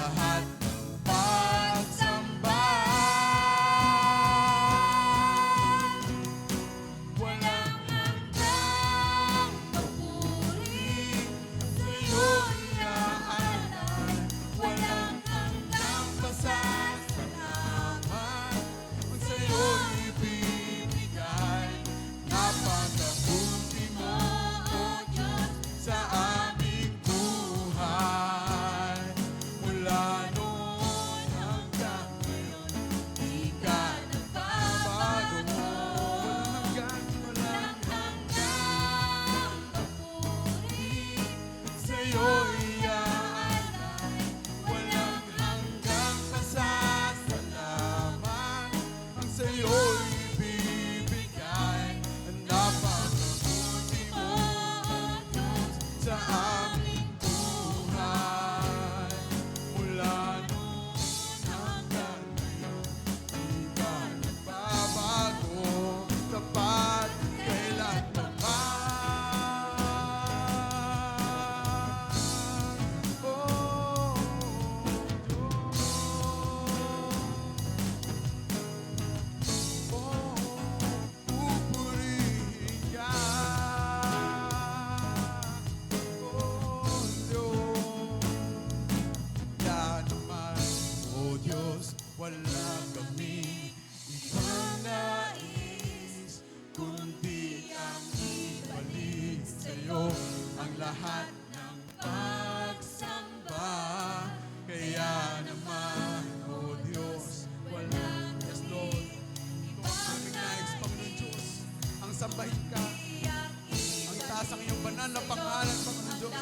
lahat ng pagsamba. Walang hanggang papuri, sa'yo'y aalay. Walang hanggang pasasalamat, ang sa'yo'y ibibigay. Napakabuti mo, O Diyos, sa aming buhay. Mula noon hanggang ngayon, di ka nagbabago. Walang hanggang papuri, sa'yo'y aalay. Walang hanggang pasasalamat, ang sa'yo'y ibibigay. Napakabuti mo, O Diyos, sa aming buhay. Mula noon hanggang ngayon, di ka nagbabago. Tapat kailanman. Oh, pupurihin ka. Oh, Diyos. Wala naman, O Diyos, wala kami ibang nais, kundi ang ibalik sa'yo ang lahat ng pagsamba. Kaya naman, O Diyos, walang yes, Lord. Ito ang aming nais, Panginoon Diyos, ang sambahin ka, ang taas ang iyong banal na pangalan, Panginoon Diyos.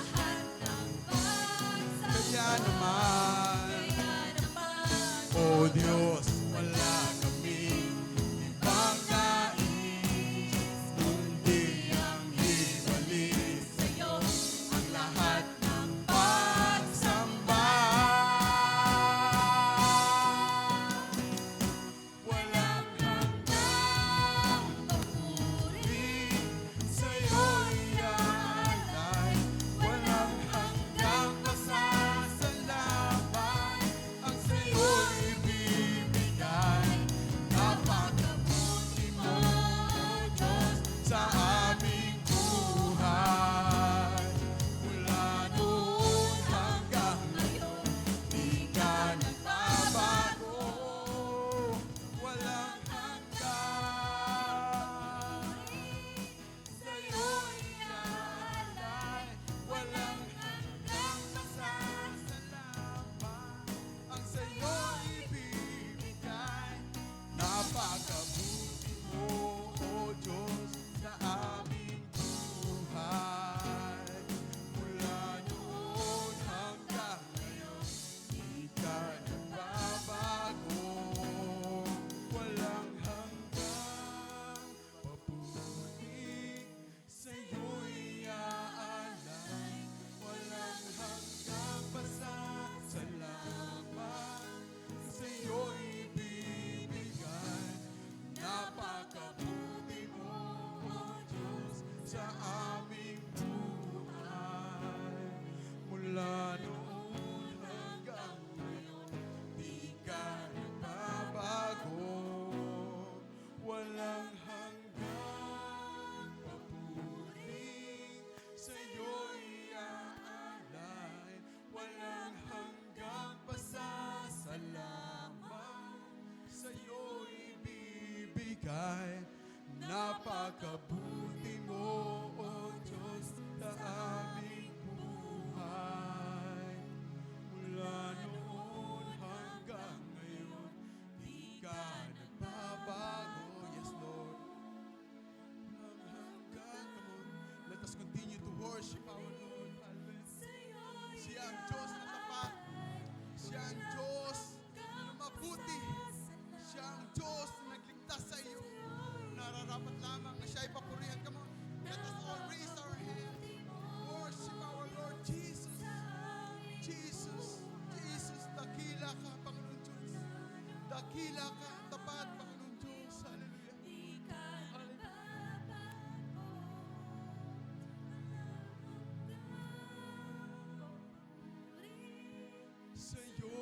Kaya naman, O Diyos, wala kaming ibang nais, kundi ang ibalik sa'yo ang lahat ng pagsamba. Walang hanggang papuri, sa'yo'y aalay. Walang hanggang pasasalamat, ang sa'yo'y ibibigay. Napakabuti mo, O Diyos, sa aming buhay. Mula noon hanggang ngayon, di ka nagbabago. Walang hanggang, sa'yo'y aalay. Walang hanggang pasasalamat, ang sa'yo'y ibibigay. Napakabuti mo, O Diyos, sa aming buhay. Mula noon hanggang ngayon, di ka nagbabago. Walang hanggang papuri, sa'yo'y aalay. Walang hanggang pasasalamat, sa'yo'y ibibigay. Napakabuti mo, O Diyos, sa aming buhay. Mula noon hanggang ngayon, di ka nagbabago. Walang hanggang papuri, sa'yo'y aalay. Walang hanggang pasasalamat, sa'yo'y ibibigay. Napakabuti mo, O Diyos, sa aming buhay. Mula noon hanggang ngayon, di ka nagbabago. Yes, Lord. Walang hanggang. Come on. Let us continue to worship our Lord. Hallelujah. Siya ang Diyos na tapat. Siya ang Diyos na mabuti. Siya ang Diyos na nagligtas sa iyo. Nararapat lamang na siya ay papurihan. Come on. Let us all raise our hands. Worship our Lord Jesus. Jesus. Jesus. Dakila ka, Panginoon Diyos. Dakila ka, tapat, Panginoon Diyos. Hallelujah. Hallelujah. Sa'yo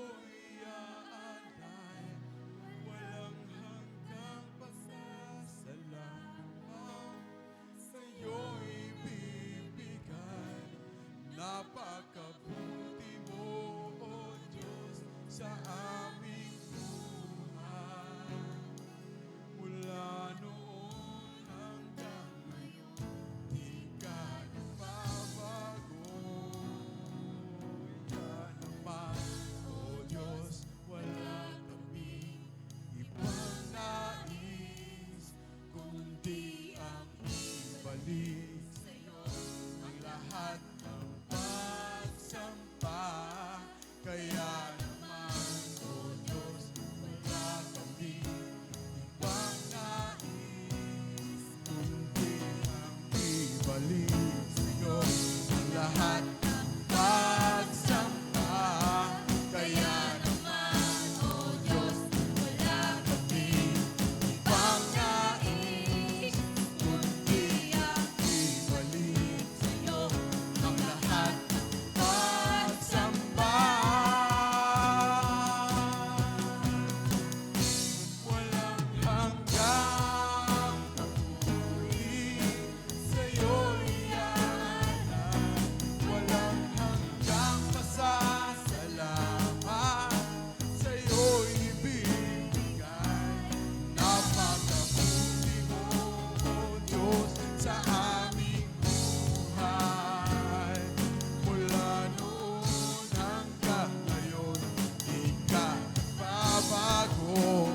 Kaya naman, O Diyos, wala kami ibang nais, kundi ang ibalik sa'yo ang lahat ng pagsamba. Kaya naman, O Diyos, wala kami ibang nais, kundi ang ibalik sa'yo ang lahat ng pagsamba. Walang hanggang papuri sa'yo'y iaalay, walang hanggang pasasalamat sa'yo'y ibibigay. Napakabuti mo, O Diyos, sa aming buhay. Mula noon hanggang ngayon, di ka nagbabago.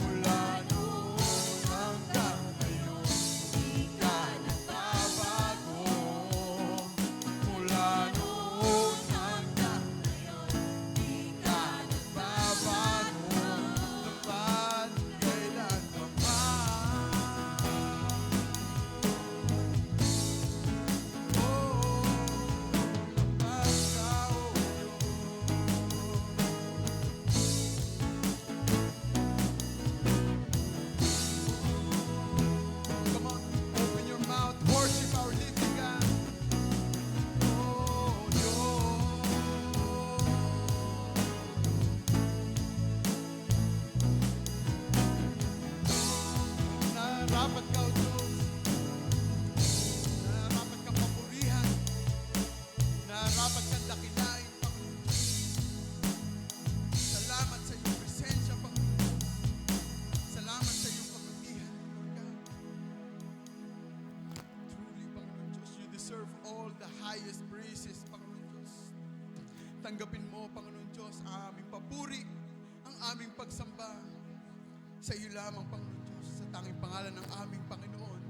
Mula noon hanggang ngayon, di ka nagbabago. Mula noon hanggang ngayon, di ka nagbabago. Tapat kailanman. Oh, tapat ka, O Diyos. Come on, open your mouth, worship our living God. Oh, Diyos. Nararapat ka, O Diyos. Nararapat kang papurihan. Nararapat kang dakilain, Panginoon Diyos. Salamat sa iyong presensya, Panginoon. Salamat sa iyong kabutihan, Lord God. Truly, Panginoon Diyos, you deserve all the highest praises, Panginoon Diyos. Tanggapin mo, Panginoon Diyos, ang aming papuri, ang aming pagsamba. Sa iyo lamang, Panginoon Diyos, sa tanging pangalan ng aming Panginoon.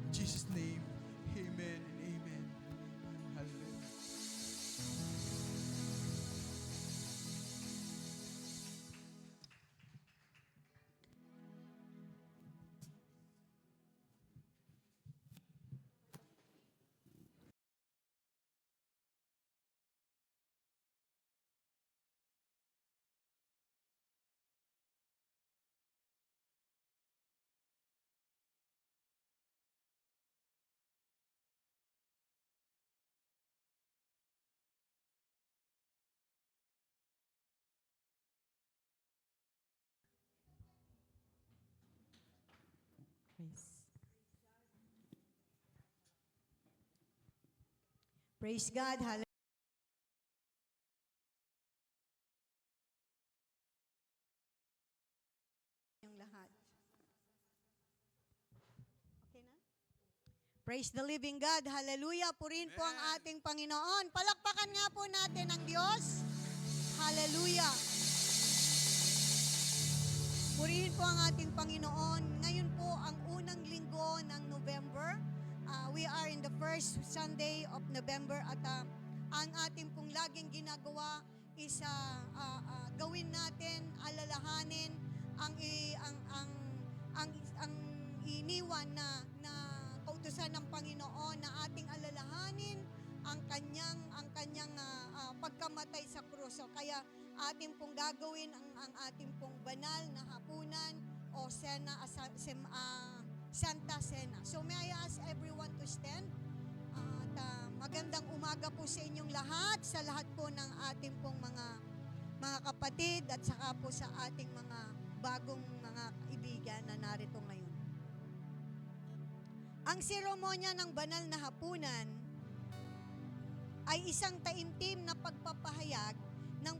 In Jesus' name, amen and amen. Hallelujah. Praise God. Hallelujah. Yung lahat. Okay na? Praise the living God. Hallelujah. Purihin po ang ating Panginoon. Palakpakan nga po natin ang Diyos. Hallelujah. Purihin po ang ating Panginoon. Ngayon po ang unang linggo ng November. We are in the first Sunday of November at ang ating pong laging ginagawa is gawin natin, alalahanin ang iniwan na kautusan ng Panginoon na ating alalahanin ang kanyang pagkamatay sa krus. So, kaya ating pong gagawin ang ating pong banal na hapunan o Santa Cena. So may I ask everyone to stand? Magandang umaga po sa inyong lahat, sa lahat po ng ating pong mga kapatid at saka po sa ating mga bagong mga kaibigan na narito ngayon. Ang seremonya ng banal na hapunan ay isang taimtim na pagpapahayag ng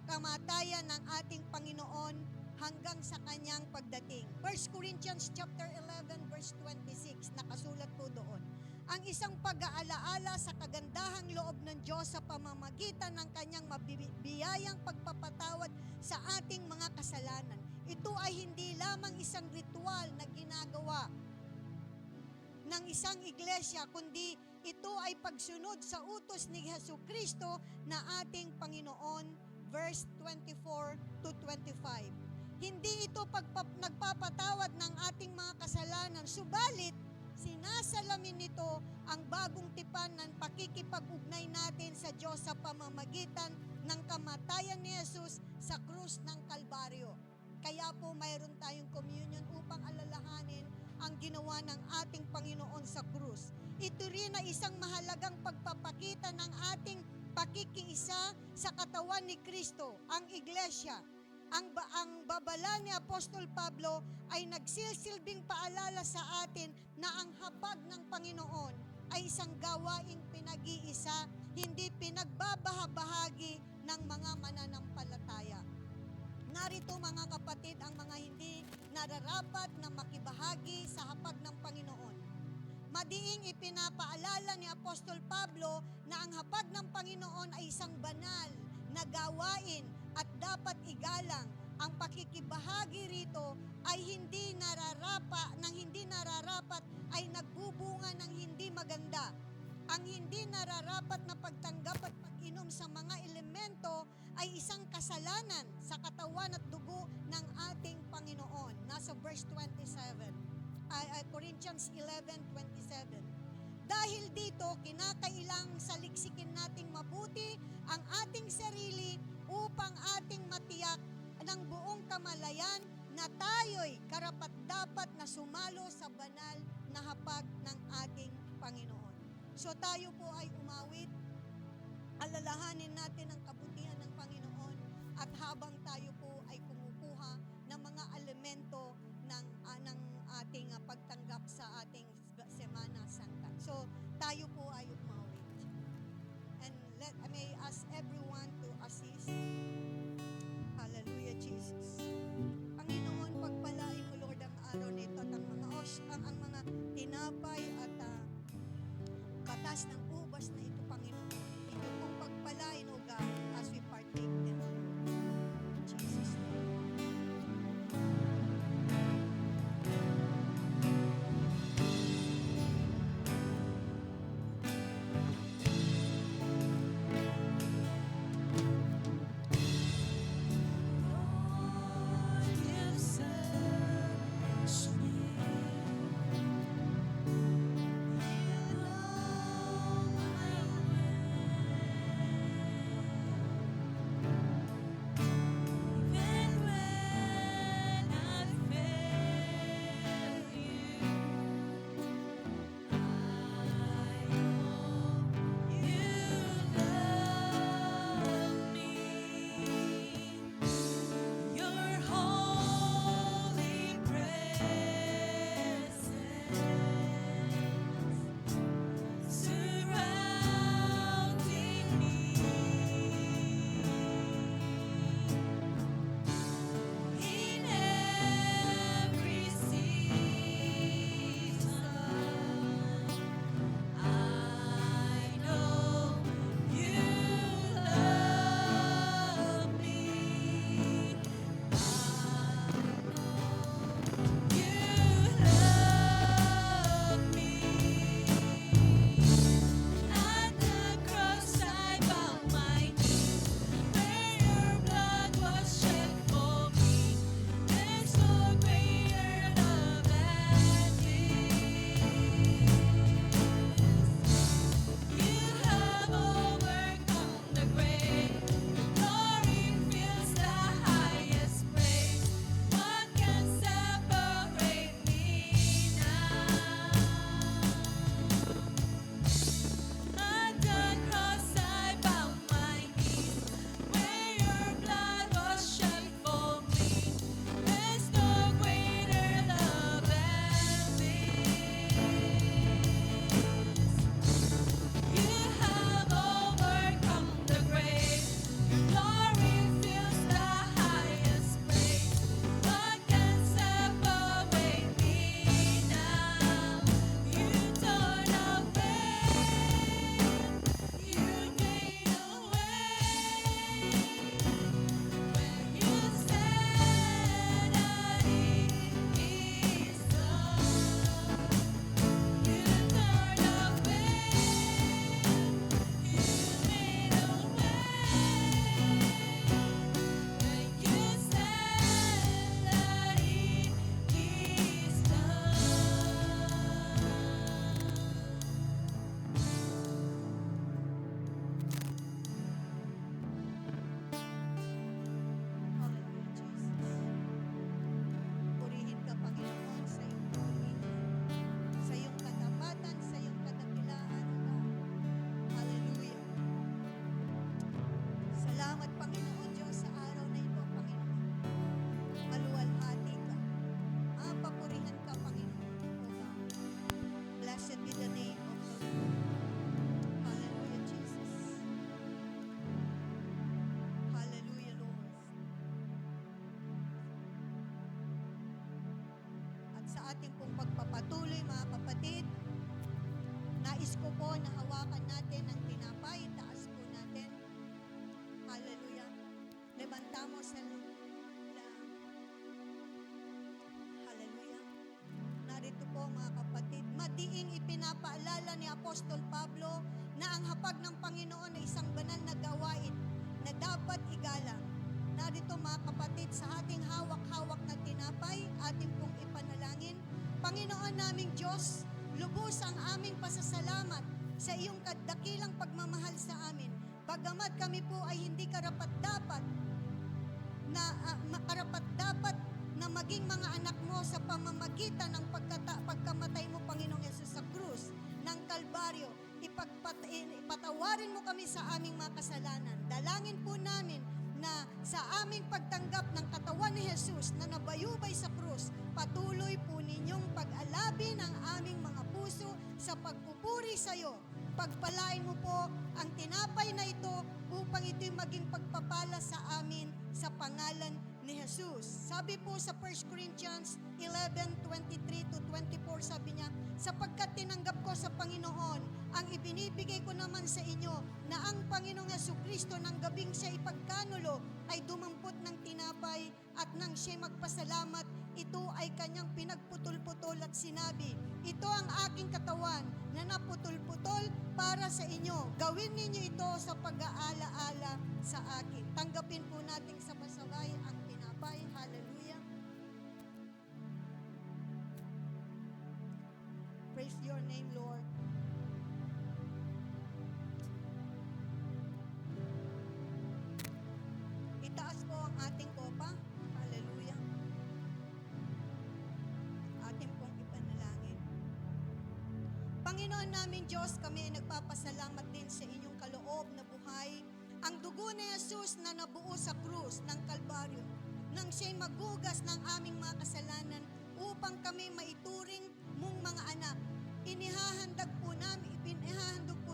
kamatayan ng ating Panginoon hanggang sa kanyang pagdating. 1 Corinthians chapter 11 verse 26, nakasulat po doon. Ang isang pag-aalaala sa kagandahang loob ng Diyos sa pamamagitan ng kanyang mabibiyayang pagpapatawad sa ating mga kasalanan. Ito ay hindi lamang isang ritual na ginagawa ng isang iglesia, kundi ito ay pagsunod sa utos ni Jesucristo na ating Panginoon, verse 24 to 25. Hindi ito nagpapatawad ng ating mga kasalanan, subalit sinasalamin nito ang bagong tipan ng pakikipag-ugnay natin sa Diyos sa pamamagitan ng kamatayan ni Jesus sa krus ng Kalbaryo. Kaya po mayroon tayong communion upang alalahanin ang ginawa ng ating Panginoon sa krus. Ito rin ay isang mahalagang pagpapakita ng ating pakikiisa sa katawan ni Kristo, ang Iglesia. Ang babala ni Apostol Pablo ay nagsilsilbing paalala sa atin na ang habag ng Panginoon ay isang gawaing pinag-iisa, hindi pinagbabahabahagi ng mga mananampalataya. Narito mga kapatid ang mga hindi nararapat na makibahagi sa hapag ng Panginoon. Madiing ipinapaalala ni Apostol Pablo na ang hapag ng Panginoon ay isang banal na gawain at dapat igalang. Ang pakikibahagi rito ay hindi nararapat ay nagbubunga ng hindi maganda. Ang hindi nararapat na pagtanggap at pag-inom sa mga elemento ay isang kasalanan sa katawan at dugo ng ating Panginoon. Nasa verse 27, Corinthians 11:27. Dahil dito, kinakailang saliksikin nating mabuti ang ating sarili upang ating matiyak ng buong kamalayan na tayo'y karapat-dapat na sumalo sa banal na hapag ng ating Panginoon. So tayo po ay umawit, alalahanin natin ang kabutihan ng Panginoon at habang tayo po ay kumukuha ng mga elemento ng ating pagtanggap sa ating Semana Santa. So tayo po ay umawit. And may ask everyone to assist. Hallelujah, Jesus. Panginoon, pagpalain mo, Lord, ang araw nito at ang mga tinapay at katas ng ubas na ito, Panginoon. Ito pong pagpalain, O God. Apostol Pablo na ang hapag ng Panginoon ay isang banal na gawain na dapat igalang. Narito mga kapatid, sa ating hawak-hawak na tinapay, ating pong ipanalangin. Panginoon naming Diyos, lubos ang aming pasasalamat sa iyong kadakilang pagmamahal sa amin. Bagamat kami po ay hindi karapat-dapat na maging mga anak mo sa pamamagitan ng pagkamatay mo, Panginoong Yesus, sa krus ng Kalbaryo. Ipatawarin mo kami sa aming mga kasalanan. Dalangin po namin na sa aming pagtanggap ng katawan ni Jesus na nabayubay sa krus, patuloy po ninyong pag-alabin ang aming mga puso sa pagpupuri sa iyo. Pagpalain mo po ang tinapay na ito upang ito'y maging pagpapala sa amin sa pangalan ni Jesus. Sabi po sa 1 Corinthians 11:23-24, sabi niya, sapagkat tinanggap ko sa Panginoon ang ibinibigay ko naman sa inyo na ang Panginoong Jesucristo ng gabing siya ipagkanulo ay dumampot ng tinapay at nang siya magpasalamat, ito ay kanyang pinagputol-putol at sinabi, ito ang aking katawan na naputol-putol para sa inyo. Gawin ninyo ito sa pag-aala-ala sa akin. Tanggapin po natin sabay-sabay ang tinapay. Hallelujah. Praise your name, Lord. Itaas po ang ating kopa. Hallelujah. Ating pong ipanalangin. Panginoon naming Diyos, kami ay nagpapasalamat din sa inyong kaloob na buhay. Ang dugo ni Jesus na nabuo sa krus ng Kalbaryo, nang siya'y magugas ng aming mga kasalanan upang kami maituring mong mga anak. Inihahandog po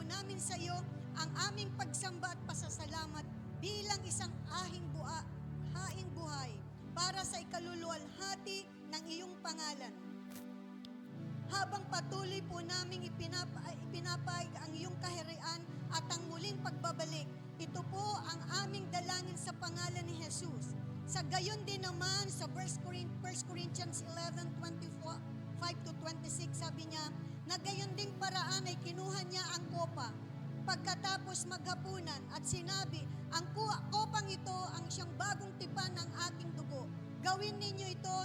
namin sa iyo ang aming pagsamba at pasasalamat bilang isang haing buhay para sa ikaluluwalhati ng iyong pangalan. Habang patuloy po naming ipinapahayag ang iyong kaharian at ang muling pagbabalik, ito po ang aming dalangin sa pangalan ni Jesus. Sa gayon din naman sa 1 Corinthians 11:25-26, sabi niya, na gayon ding paraan ay kinuha niya ang kopa pagkatapos maghapunan at sinabi, ang kopang ito ang siyang bagong tipan ng aking dugo. Gawin ninyo ito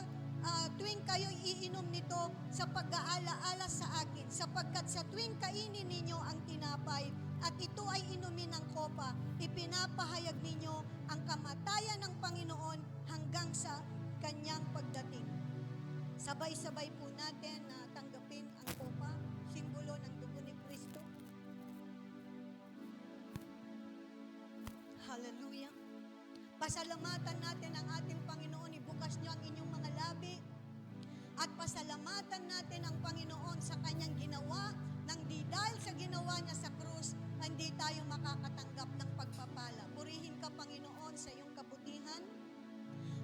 tuwing kayo iinom nito sa pag-aala-ala sa akin, sapagkat sa tuwing kainin ninyo ang tinapay at ito ay inumin ng kopa, ipinapahayag ninyo ang kamatayan ng Panginoon hanggang sa kanyang pagdating. Sabay-sabay po natin na tanggapin ang kopa, simbolo ng dugo ni Kristo. Hallelujah. Pasalamatan natin ang ating Panginoon, ibukas niyo ang inyong mga labi at pasalamatan natin ang Panginoon sa kanyang ginawa, nang di dahil sa ginawa niya sa krus, hindi tayo makakatanggap ng pagpapala. Purihin ka, Panginoon, sa iyong kabutihan.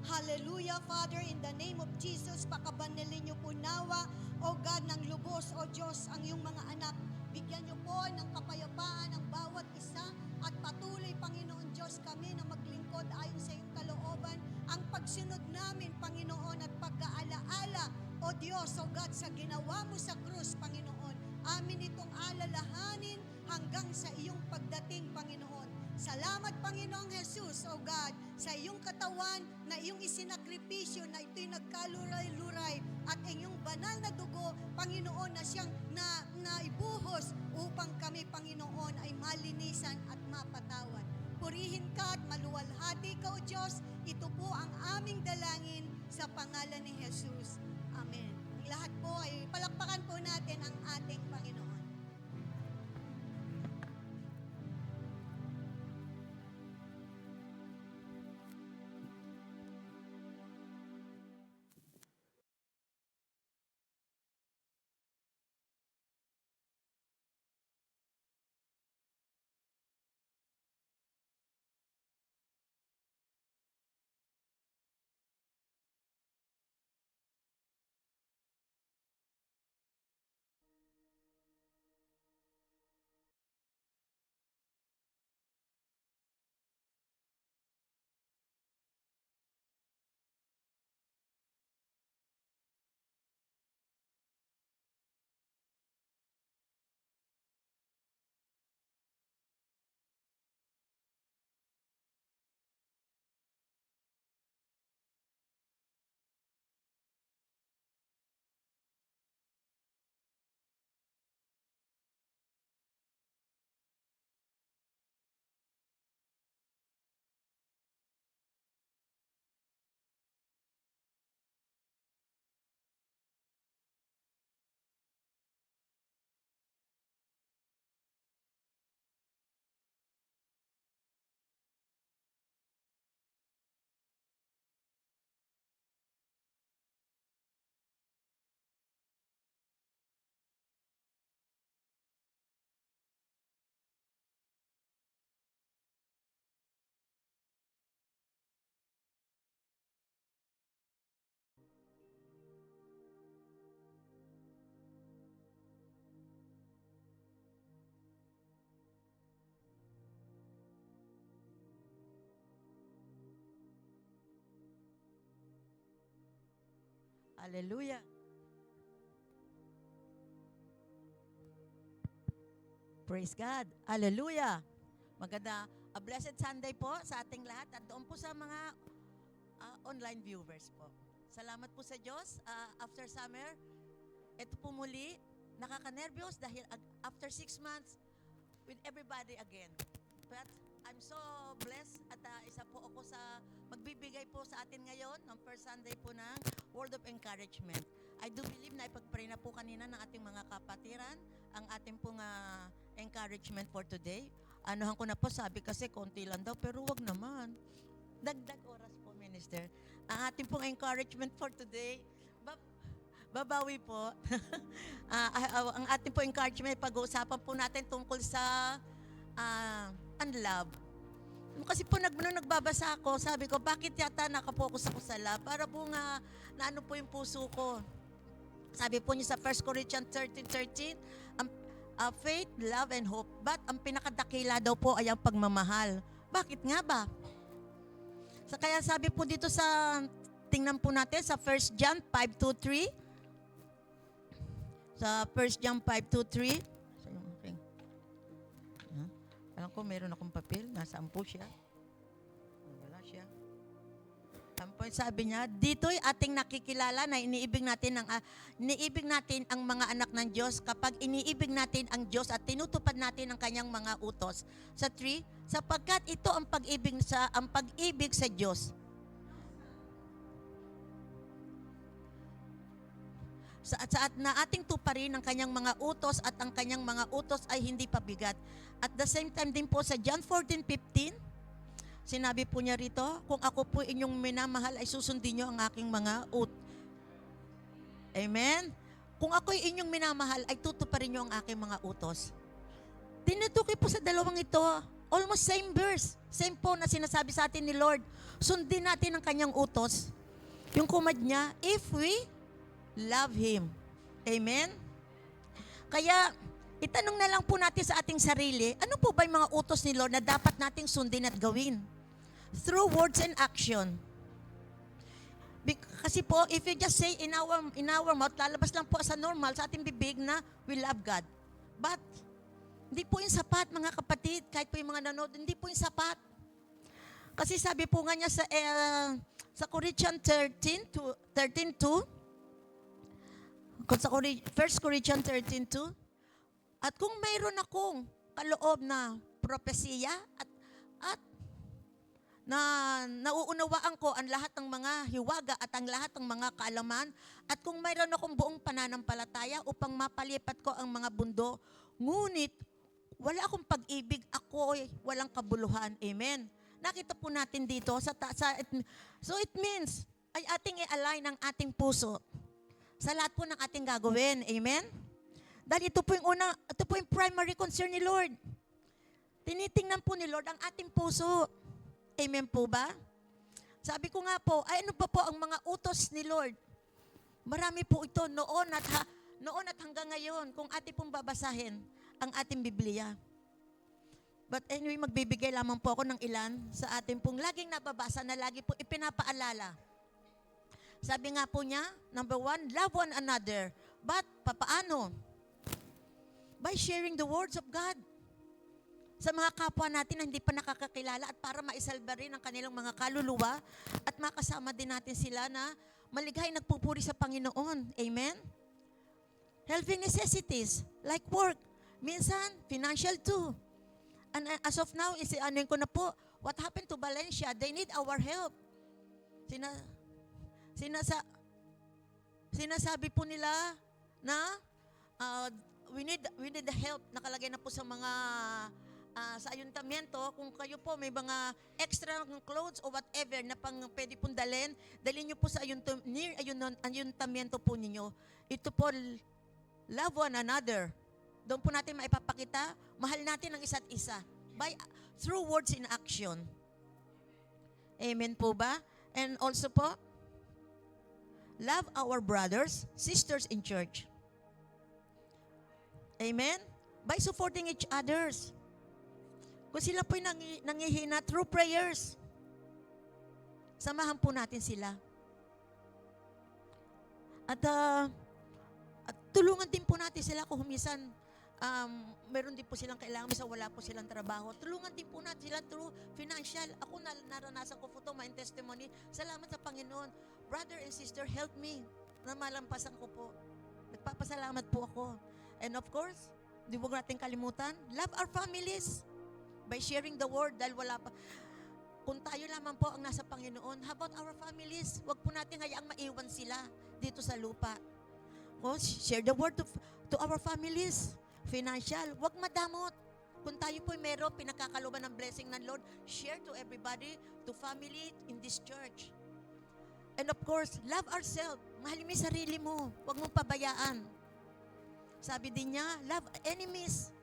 Hallelujah, Father, in the name of Jesus, pakabanalin niyo po nawa, O God, ng lubos, O Diyos, ang iyong mga anak. Bigyan niyo po ng kapayapaan ang bawat isa at patuloy, Panginoon Diyos, kami na maglingkod ayon sa iyong kalooban. Ang pagsunod namin, Panginoon, at pagkaalaala, O Diyos, O God, sa ginawa mo sa krus, Panginoon, amin itong alalahanin hanggang sa iyong pagdating, Panginoon. Salamat, Panginoong Jesus, O God, sa iyong katawan na iyong isinakripisyo na ito'y nagkaluray-luray at iyong banal na dugo, Panginoon, na siyang naibuhos upang kami, Panginoon, ay malinisan at mapatawad. Purihin ka at maluwalhati ka, O Diyos. Ito po ang aming dalangin sa pangalan ni Jesus. Amen. Ang lahat po ay palakpakan po natin ang ating Panginoon. Hallelujah. Praise God. Hallelujah. Maganda. A blessed Sunday po sa ating lahat at doon po sa mga online viewers po. Salamat po sa Diyos. After summer, ito po muli, nakaka-nervyos dahil after 6 months with everybody again. But I'm so blessed at isa po ako sa magbibigay po sa atin ngayon ng first Sunday po ng Word of Encouragement. I do believe na ipag-pray na po kanina ng ating mga kapatiran ang ating pong encouragement for today. Anuhan ko na po, sabi kasi konti lang daw, pero wag naman. Dagdag oras po, Minister. Ang ating pong encouragement for today, babawi po. Ang ating pong encouragement, pag-uusapan po natin tungkol sa unlove. Kasi po nung nagbabasa ako, sabi ko, bakit yata nakapokus ako sa love? Para po nga, naano po yung puso ko. Sabi po niya sa 1 Corinthians 13:13, faith, love, and hope. But ang pinakadakila daw po ay ang pagmamahal. Bakit nga ba? Kaya sabi po dito sa, tingnan po natin sa 1 John 5:2-3. Sa 1 John 5:2-3. Alam ko, meron akong papel. Nasaan po siya? Wala siya. Sabi niya, dito'y ating nakikilala na iniibig natin ang mga anak ng Diyos kapag iniibig natin ang Diyos at tinutupad natin ang kanyang mga utos. Sa 3, sapagkat ito ang pag-ibig sa Diyos. At na ating tuparin ang kanyang mga utos at ang kanyang mga utos ay hindi pabigat. At the same time din po sa John 14:15, sinabi po niya rito, kung ako po inyong minamahal ay susundin niyo ang aking mga utos. Amen? Kung ako inyong minamahal ay tutuparin niyo ang aking mga utos. Tinutukoy po sa dalawang ito, almost same verse. Same po na sinasabi sa atin ni Lord. Sundin natin ang kanyang utos. Yung kumad niya, if we love Him. Amen? Kaya, itanong na lang po natin sa ating sarili, ano po ba yung mga utos ni Lord na dapat nating sundin at gawin? Through words and action. Kasi po, if you just say in our mouth, lalabas lang po sa normal, sa ating bibig na we love God. But, hindi po yung sapat, mga kapatid, kahit po yung mga nanood, hindi po yung sapat. Kasi sabi po nga niya sa Corinthians 13:2, sa 1 Corinthians 13:2, at kung mayroon akong kaloob na propesiya at na nauunawaan ko ang lahat ng mga hiwaga at ang lahat ng mga kaalaman, at kung mayroon akong buong pananampalataya upang mapalipat ko ang mga bundo, ngunit wala akong pag-ibig, ako'y walang kabuluhan. Amen. Nakita po natin dito so it means ay ating i-align ang ating puso sa lahat po ng ating gagawin. Amen? Dahil ito po yung primary concern ni Lord. Tinitingnan po ni Lord ang ating puso. Amen po ba? Sabi ko nga po, ay ano ba po ang mga utos ni Lord? Marami po ito noon at hanggang ngayon kung ating pong babasahin ang ating Biblia. But anyway, magbibigay lamang po ako ng ilan sa ating pong laging nababasa na lagi po ipinapaalala. Sabi nga po niya, number 1, love one another. But, papaano? By sharing the words of God sa mga kapwa natin na hindi pa nakakakilala at para maisalba rin ang kanilang mga kaluluwa at makasama din natin sila na malighay nagpupuri sa Panginoon. Amen? Helping necessities, like work. Minsan, financial too. And as of now, anuin ko na po, what happened to Valencia? They need our help. Sinasabi po nila na we need the help. Nakalagay na po sa mga sa ayuntamiento, kung kayo po may mga extra clothes o whatever na pwede pong dalhin niyo po sa ayuntamiento po ninyo. Ito po, love one another. Doon po natin maipapakita, mahal natin ang isa't isa through words in action. Amen po ba? And also po, love our brothers, sisters in church. Amen? By supporting each others. Kung sila po'y nangihina through prayers, samahan po natin sila. At tulungan din po natin sila kung minsan meron din po silang kailangan, minsan wala po silang trabaho. Tulungan din po natin sila through financial. Ako naranasan ko po ito, my testimony. Salamat sa Panginoon. Brother and sister, help me na malampasan ko po. Nagpapasalamat po ako. And of course, di huwag natin kalimutan, love our families by sharing the word dahil wala pa. Kung tayo lamang po ang nasa Panginoon, how about our families? Huwag po natin hayaang maiwan sila dito sa lupa. O, share the word to our families. Financial, huwag madamot. Kung tayo po meron, pinakakaluban ng blessing ng Lord, share to everybody, to family in this church. And of course, love ourselves. Mahalin mo yung sarili mo. Huwag mong pabayaan. Sabi din niya, love enemies.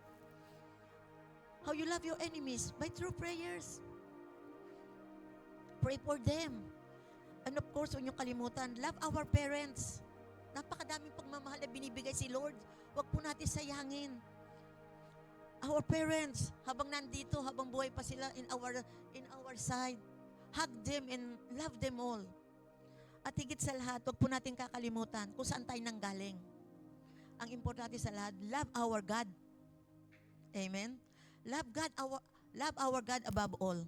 How you love your enemies? By true prayers. Pray for them. And of course, huwag niyong kalimutan, love our parents. Napakadaming pagmamahal na binibigay si Lord. Huwag po natin sayangin. Our parents, habang nandito, habang buhay pa sila in our side, hug them and love them all. At higit sa lahat, huwag po natin kakalimutan kung saan tayo nanggaling. Ang importante sa lahat, love our God. Amen? Love our God above all.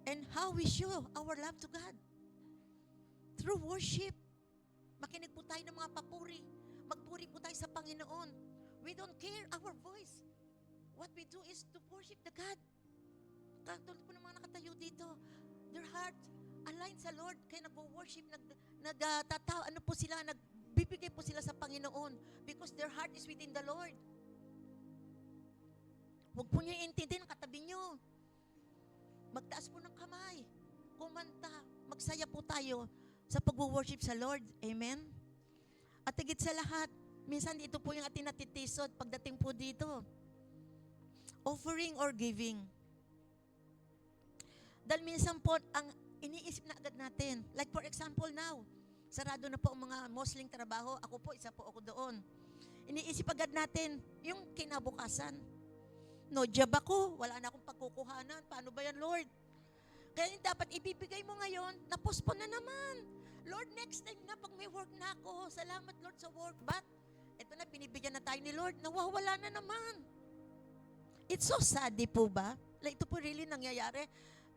And how we show our love to God? Through worship. Makinig po tayo ng mga papuri. Magpuri po tayo sa Panginoon. We don't care our voice. What we do is to worship the God. Katulad po ng mga nakatayo dito. Their heart aligned sa Lord. Kaya nag-worship, nagbibigay po sila sa Panginoon because their heart is within the Lord. Huwag po niyo iintindihin ang katabi niyo. Magtaas po ng kamay. Kumanta. Magsaya po tayo sa pag-worship sa Lord. Amen? At higit sa lahat, minsan ito po yung ating natitisod pagdating po dito. Offering or giving. Dahil minsan po, ang iniisip na agad natin. Like for example now, sarado na po ang mga Muslim trabaho. Ako po, isa po ako doon. Iniisip agad natin yung kinabukasan. No job ako, wala na akong pagkukuhanan. Paano ba yan, Lord? Kaya yung dapat ibibigay mo ngayon, na-postpone na naman. Lord, next time na pag may work na ako. Salamat, Lord, sa work. But, ito na, binibigyan na tayo ni Lord. Nawawala na naman. It's so sad, di po ba? Like, ito po really nangyayari.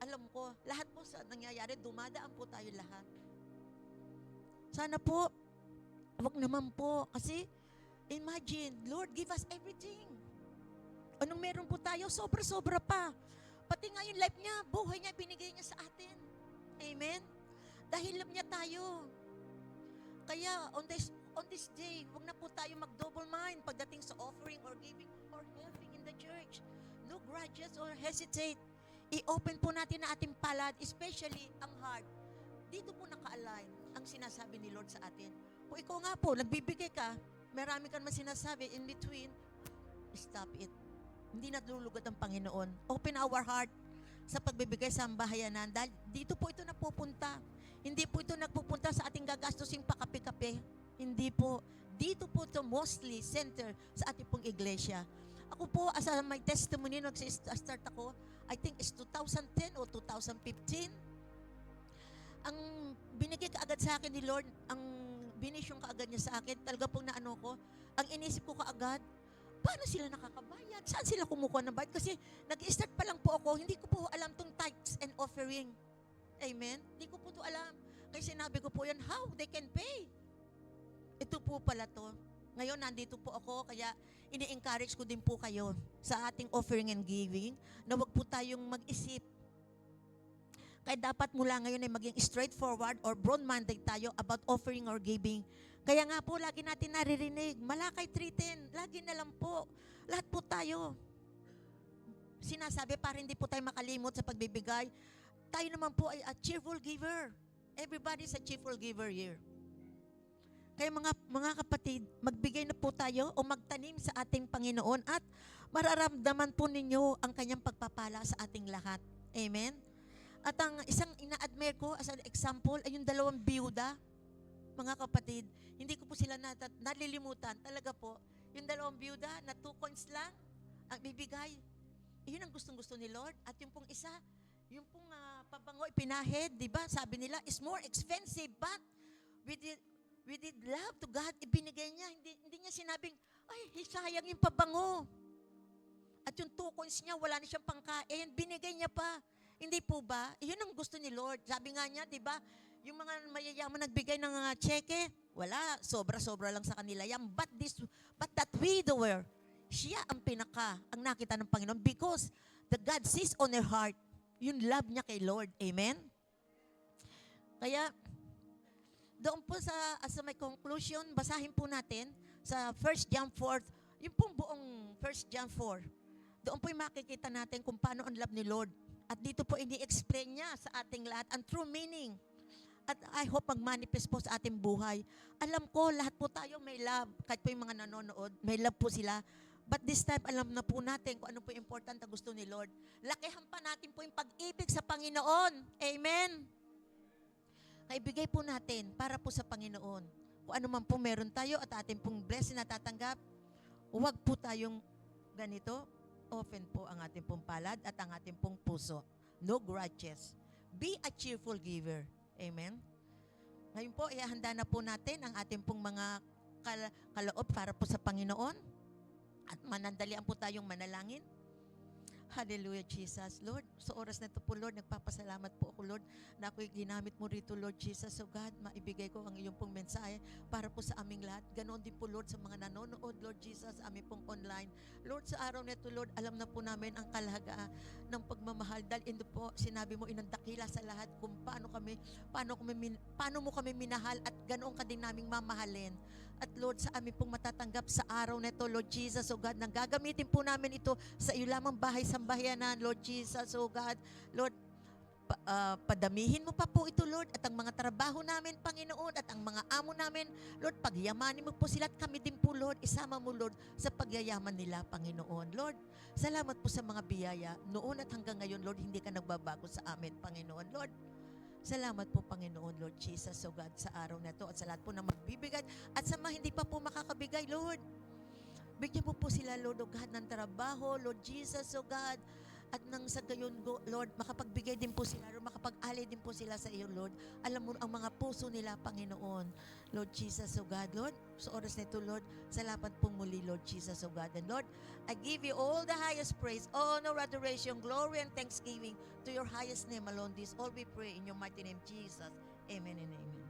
Alam ko, lahat po sa nangyayari, dumadaan po tayo lahat. Sana po, wag naman po. Kasi, imagine, Lord, give us everything. Anong meron po tayo? Sobra-sobra pa. Pati nga yung life niya, buhay niya, binigay niya sa atin. Amen? Dahil love niya tayo. Kaya, on this day, wag na po tayo mag-double mind pagdating sa offering or giving or helping in the church. No grudges or hesitate. I-open po natin na ating palad, especially ang heart. Dito po naka-align ang sinasabi ni Lord sa atin. Kung ikaw nga po, nagbibigay ka, marami ka naman sinasabi in between, stop it. Hindi nadulugod ang Panginoon. Open our heart sa pagbibigay sa ambahayanan. Dahil dito po ito napupunta. Hindi po ito nagpupunta sa ating gagastusin pakape-kape. Hindi po. Dito po ito mostly center sa ating pong iglesia. Ako po, as my testimony, nag-start ako, I think it's 2010 o 2015. Ang binigay kaagad sa akin ni Lord, ang binisyon kaagad niya sa akin, talaga pong naano ko, ang inisip ko kaagad, paano sila nakakabayad? Saan sila kumukuha ng bayad? Kasi nag-start pa lang po ako, hindi ko po alam tong tithes and offering. Amen? Hindi ko po to alam. Kaya sinabi ko po yan, how they can pay? Ito po pala to. Ngayon, nandito po ako, kaya ini-encourage ko din po kayo sa ating offering and giving na wag po tayong mag-isip. Kaya dapat mula ngayon ay maging straightforward or broad-minded tayo about offering or giving. Kaya nga po, lagi natin naririnig, Malakay 3:10, lagi na lang po. Lahat po tayo. Sinasabi para hindi po tayo makalimot sa pagbibigay. Tayo naman po ay a cheerful giver. Everybody is a cheerful giver here. Kaya mga kapatid, magbigay na po tayo o magtanim sa ating Panginoon at mararamdaman po ninyo ang kanyang pagpapala sa ating lahat. Amen? At ang isang ina-admire ko as an example ay yung dalawang biyuda, mga kapatid. Hindi ko po sila nalilimutan. Talaga po, yung dalawang biyuda na 2 coins lang ang bibigay. Yun ang gustong-gusto ni Lord. At yung pong isa, yung pong pabango ipinahid, di ba? Sabi nila, is more expensive, but We did love to God, ibinigay niya. Hindi niya sinabing, ay, sayang yung pabango. At yung 2 coins niya, wala na siyang pangkain. Binigay niya pa. Hindi po ba? Yun ang gusto ni Lord. Sabi nga niya, di ba, yung mga mayayaman nagbigay ng cheque, wala, sobra-sobra lang sa kanila yan. But that widower, siya ang ang nakita ng Panginoon because the God sees on her heart. Yung love niya kay Lord. Amen? Kaya, doon po sa may conclusion, basahin po natin sa 1 John 4, yung pong buong 1 John 4. Doon po yung makikita natin kung paano ang love ni Lord. At dito po ini-explain niya sa ating lahat ang true meaning. At I hope mag-manifest po sa ating buhay. Alam ko, lahat po tayo may love. Kahit po yung mga nanonood, may love po sila. But this time, alam na po natin kung ano po important na gusto ni Lord. Lakihan pa natin po yung pag-ibig sa Panginoon. Amen? Kaibigay po natin para po sa Panginoon. Kung ano man po meron tayo at ating pong blessing na tatanggap, huwag po tayong ganito. Open po ang ating pong palad at ang ating pong puso. No grudges. Be a cheerful giver. Amen? Ngayon po, ihahanda na po natin ang ating pong mga kaloob para po sa Panginoon. At manandalian po tayong manalangin. Hallelujah, Jesus. Lord, sa oras na ito po, Lord, nagpapasalamat po ako, Lord, na ako'y ginamit mo rito, Lord Jesus. So God, maibigay ko ang iyong pong mensahe para po sa aming lahat. Ganoon din po, Lord, sa mga nanonood, Lord Jesus, aming pong online. Lord, sa araw na ito, Lord, alam na po namin ang kalagaan ng pagmamahal. Dahil ito po, sinabi mo, inandakila sa lahat kung paano mo kami minahal at ganoon ka din naming mamahalin. At Lord, sa amin pong matatanggap sa araw na ito, Lord Jesus, O God, nang gagamitin po namin ito sa iyo lamang bahay sambahayanan, Lord Jesus, O God. Lord, padamihin mo pa po ito, Lord, at ang mga trabaho namin, Panginoon, at ang mga amo namin, Lord, pagyamanin mo po sila at kami din po, Lord, isama mo, Lord, sa pagyayaman nila, Panginoon. Lord, salamat po sa mga biyaya. Noon at hanggang ngayon, Lord, hindi ka nagbabago sa amin, Panginoon. Lord, salamat po, Panginoon, Lord Jesus, O God, sa araw na ito at sa lahat po na magbibigay at sa mga hindi pa po makakabigay, Lord. Bigyan mo po sila, Lord, O God, ng trabaho, Lord Jesus, O God, at nang sa gayon, Lord, makapagbigay din po sila, Lord, makapag-alay din po sila sa iyo, Lord. Alam mo ang mga puso nila, Panginoon, Lord Jesus, O God, Lord, sa oras na ito, Lord, salamat pong muli, Lord Jesus, O God. And Lord, I give you all the highest praise, honor, adoration, glory, and thanksgiving to your highest name alone. This all we pray in your mighty name, Jesus. Amen and amen.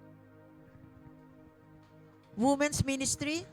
Women's Ministry.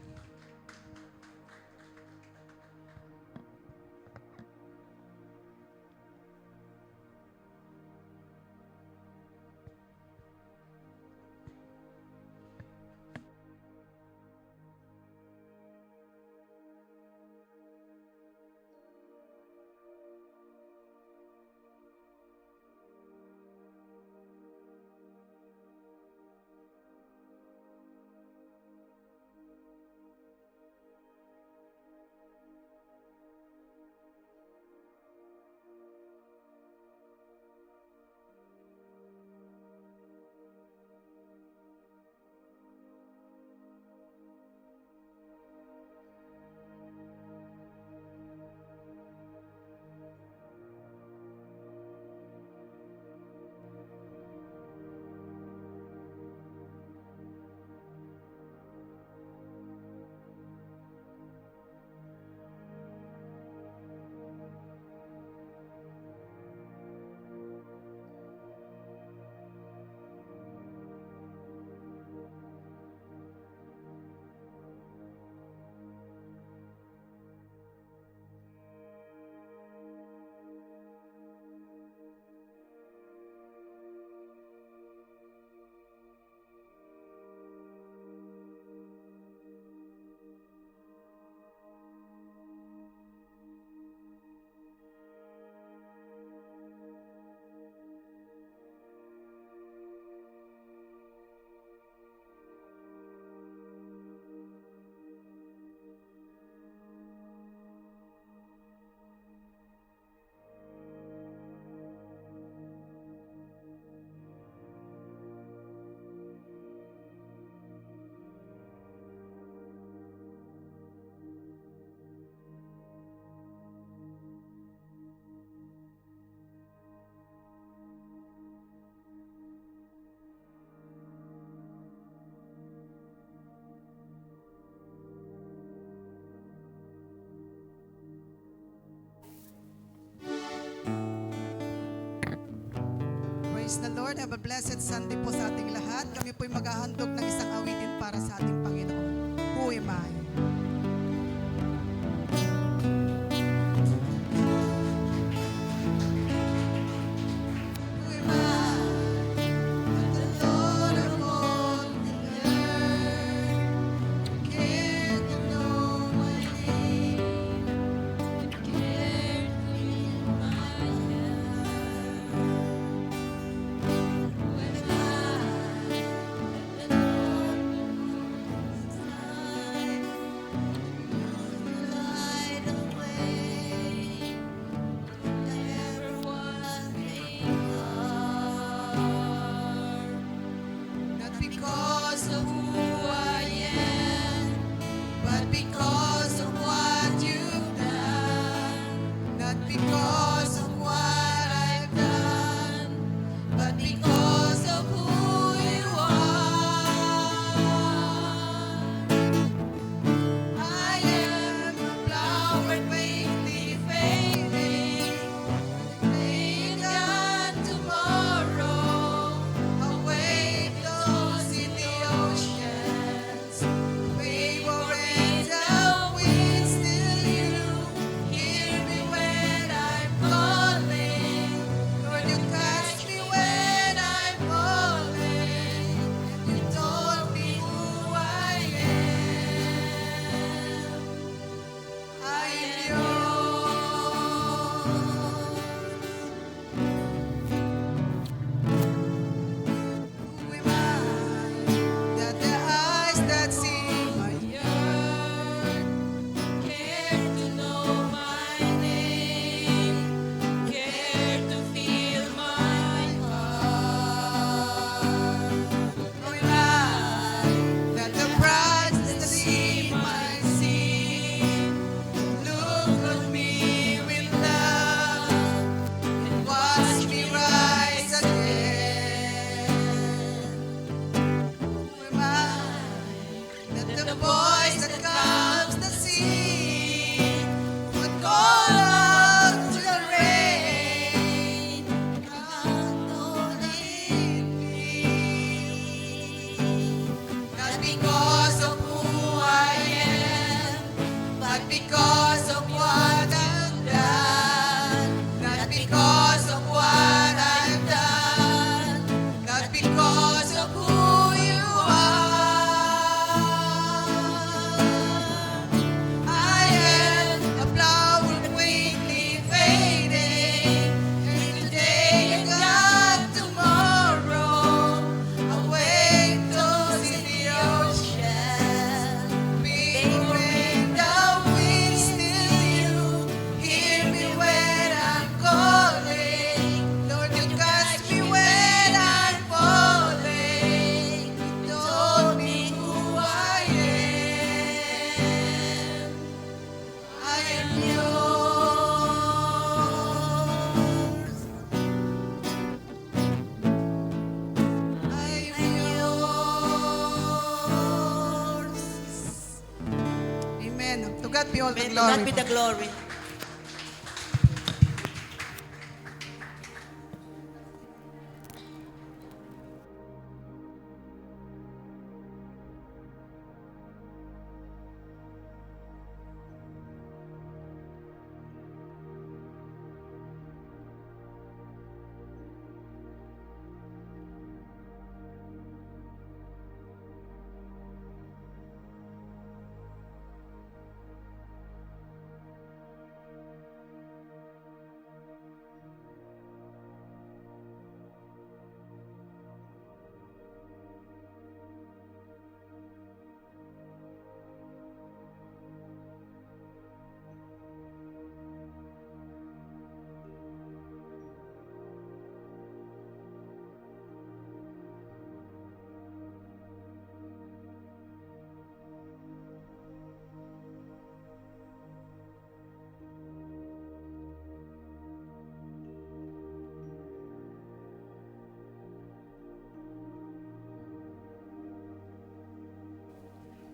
Praise the Lord. Have a blessed Sunday po sa ating lahat. Kami po'y maghahandog ng isang awitin para sa ating Panginoon. Who am I? Who am I? The Lord of all the earth. Care to know my name. Care to feel my Not because of who I am, but because of what you've done. Not because of what I've done, but because of who you are. I am a flower faintly fading, laying on tomorrow. Away those in the oceans, wave over and the winds, still you hear me when I'm calling. Lord, you catch me when I'm falling. You told me who I am. I am yours. Who am I that the eyes that see my yearn care to know my name, care to feel my heart? Who am I that the bright that see my see look at me with love and watch me rise again? Who am I that the voice that calms the sea would call out to the rain, come only me? Not because of who I am, but because of what I've done. Not because of what I've done, not because of who you are. I am a flower quickly fading, and today and gone tomorrow. Awake those in the ocean, big wind, the wind, still you hear me when I'm calling. Lord, you catch me when I'm falling. You told me who I am. I am yours. I am yours. Amen. To God be all the Amen. To glory. God be the glory.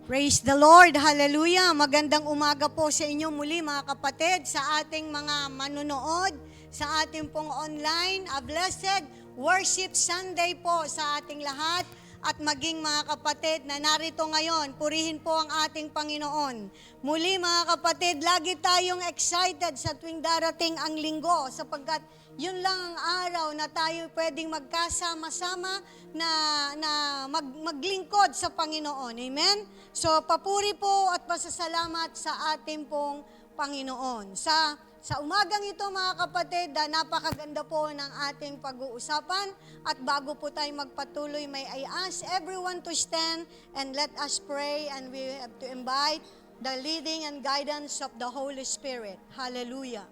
Praise the Lord. Hallelujah. Magandang umaga po sa inyo muli mga kapatid, sa ating mga manunood, sa ating pong online. A blessed Worship Sunday po sa ating lahat at maging mga kapatid na narito ngayon. Purihin po ang ating Panginoon. Muli mga kapatid, lagi tayong excited sa tuwing darating ang linggo sapagkat yun lang ang araw na tayo pwedeng magkasama-sama na maglingkod sa Panginoon. Amen? So papuri po at pasasalamat sa ating pong Panginoon. Sa umagang ito mga kapatid, napakaganda po ng ating pag-uusapan at bago po tayo magpatuloy, may I ask everyone to stand and let us pray and we have to invite the leading and guidance of the Holy Spirit. Hallelujah.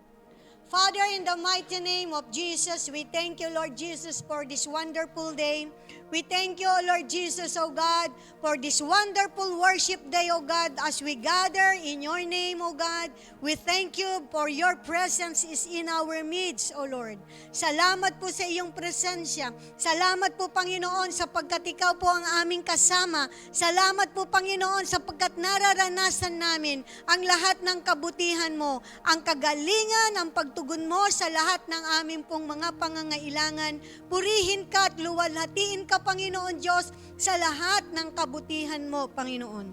Father, in the mighty name of Jesus, we thank you, Lord Jesus, for this wonderful day. We thank you, Lord Jesus, O God, for this wonderful worship day, O God, as we gather in your name, O God. We thank you for your presence is in our midst, O Lord. Salamat po sa iyong presensya. Salamat po, Panginoon, sapagkat ikaw po ang aming kasama. Salamat po, Panginoon, sapagkat nararanasan namin ang lahat ng kabutihan mo, ang kagalingan, ang pagtugon mo sa lahat ng aming pong mga pangangailangan. Purihin ka at luwalhatiin ka, Panginoon Diyos, sa lahat ng kabutihan mo, Panginoon.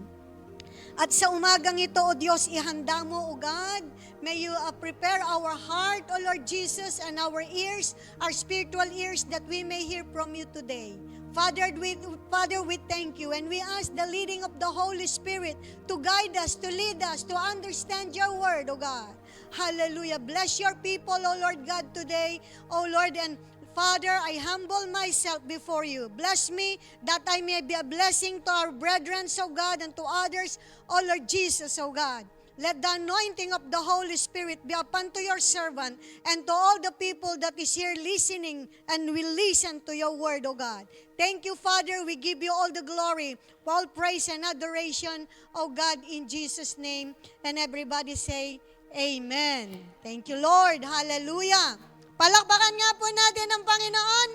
At sa umagang ito, O Diyos, ihanda mo, O God. May you prepare our heart, O Lord Jesus, and our ears, our spiritual ears, that we may hear from you today. Father, we thank you, and we ask the leading of the Holy Spirit to guide us, to lead us, to understand your word, O God. Hallelujah. Bless your people, O Lord God, today, O Lord, and Father, I humble myself before you. Bless me that I may be a blessing to our brethren, O God, and to others, O Lord Jesus, O God. Let the anointing of the Holy Spirit be upon to your servant and to all the people that is here listening and will listen to your word, O God. Thank you, Father. We give you all the glory, all praise and adoration, O God, in Jesus' name. And everybody say, Amen. Thank you, Lord. Hallelujah. Palakpakan nga po natin ang Panginoon.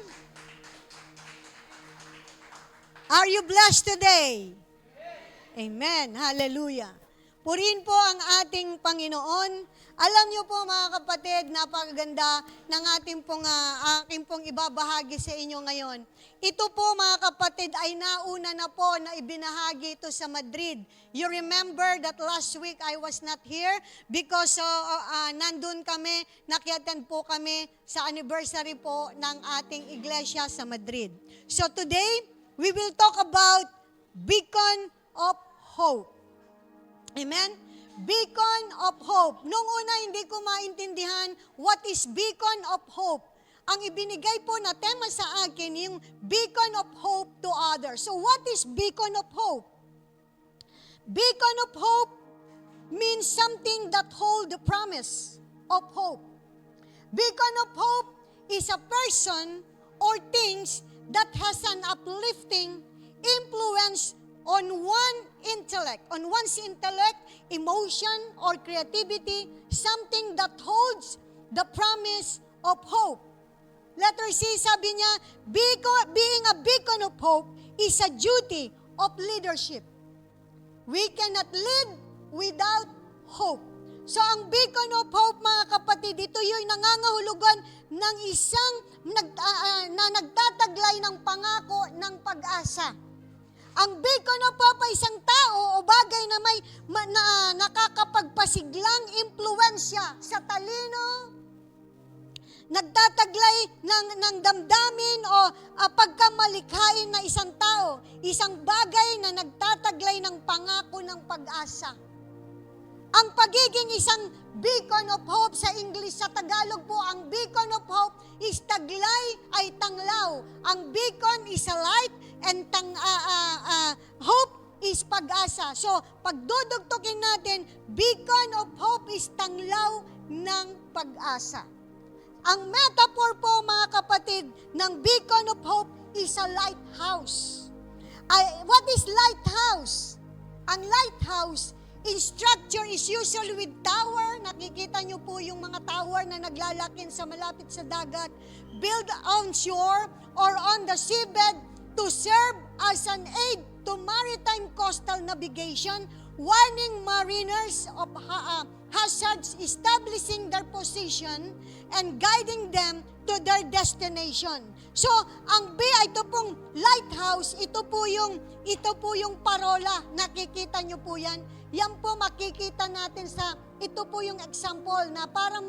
Are you blessed today? Amen. Hallelujah. Purihin po ang ating Panginoon. Alam niyo po mga kapatid, napakaganda ng aking pong ibabahagi sa inyo ngayon. Ito po mga kapatid ay nauna na po na ibinahagi ito sa Madrid. You remember that last week I was not here because nandun kami, nakiattend po kami sa anniversary po ng ating iglesia sa Madrid. So today, we will talk about Beacon of Hope. Amen? Beacon of Hope. Noong una, hindi ko maintindihan what is Beacon of Hope. Ang ibinigay po na tema sa akin, yung Beacon of Hope to others. So what is Beacon of Hope? Beacon of Hope means something that hold the promise of hope. Beacon of Hope is a person or things that has an uplifting influence on one's intellect, emotion, or creativity, something that holds the promise of hope. Letter C, sabi niya, being a beacon of hope is a duty of leadership. We cannot lead without hope. So ang beacon of hope, mga kapatid, ito yung nangangahulugan ng isang na nagtataglay ng pangako ng pag-asa. Ang beacon of hope ay isang tao o bagay na may nakakapagpasiglang impluwensya sa talino, nagtataglay ng damdamin o pagkamalikhain na isang tao, isang bagay na nagtataglay ng pangako ng pag-asa. Ang pagiging isang beacon of hope sa English, sa Tagalog po, ang beacon of hope is taglay ay tanglaw. Ang beacon is a light and hope is pag-asa. So, pagdudugtugin natin, beacon of hope is tanglaw ng pag-asa. Ang metaphor po, mga kapatid, ng beacon of hope is a lighthouse. What is lighthouse? Ang lighthouse in structure is usually with tower. Nakikita nyo po yung mga tower na naglalakin sa malapit sa dagat. Built on shore or on the seabed to serve as an aid to maritime coastal navigation, warning mariners of hazards, establishing their position, and guiding them to their destination. So, ang B, ito pong lighthouse, ito po yung parola. Nakikita nyo po yan. Yan po makikita natin ito po yung example na para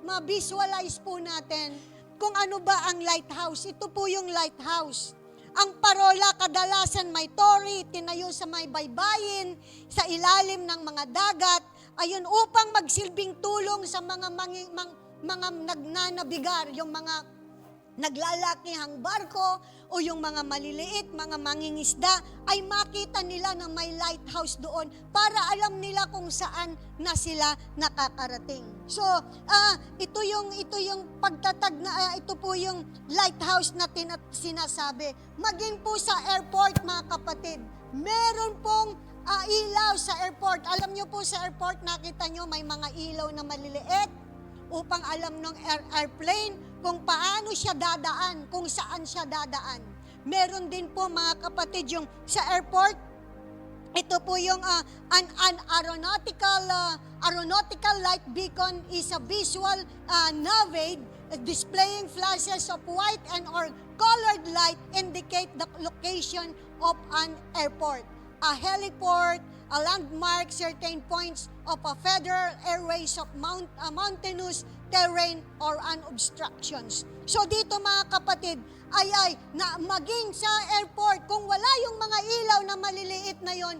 ma-visualize po natin kung ano ba ang lighthouse. Ito po yung lighthouse. Ang parola kadalasan may torii, tinayo sa may baybayin, sa ilalim ng mga dagat, ayun upang magsilbing tulong sa mga nagnanabigar, yung mga naglalakihang barko o yung mga maliliit, mga mangingisda, ay makita nila na may lighthouse doon para alam nila kung saan na sila nakakarating. So, ito yung pagtatag na ito po yung lighthouse na sinasabi. Maging po sa airport, mga kapatid, meron pong ilaw sa airport. Alam nyo po sa airport, nakita nyo may mga ilaw na maliliit upang alam ng airplane kung paano siya dadaan, kung saan siya dadaan. Meron din po mga kapatid yung sa airport, ito po yung an aeronautical light beacon is a visual navade displaying flashes of white and or colored light indicate the location of an airport, a heliport, a landmark, certain points of a federal airways of mountainous terrain or obstructions. So dito mga kapatid, ay na maging sa airport, kung wala yung mga ilaw na maliliit na yon,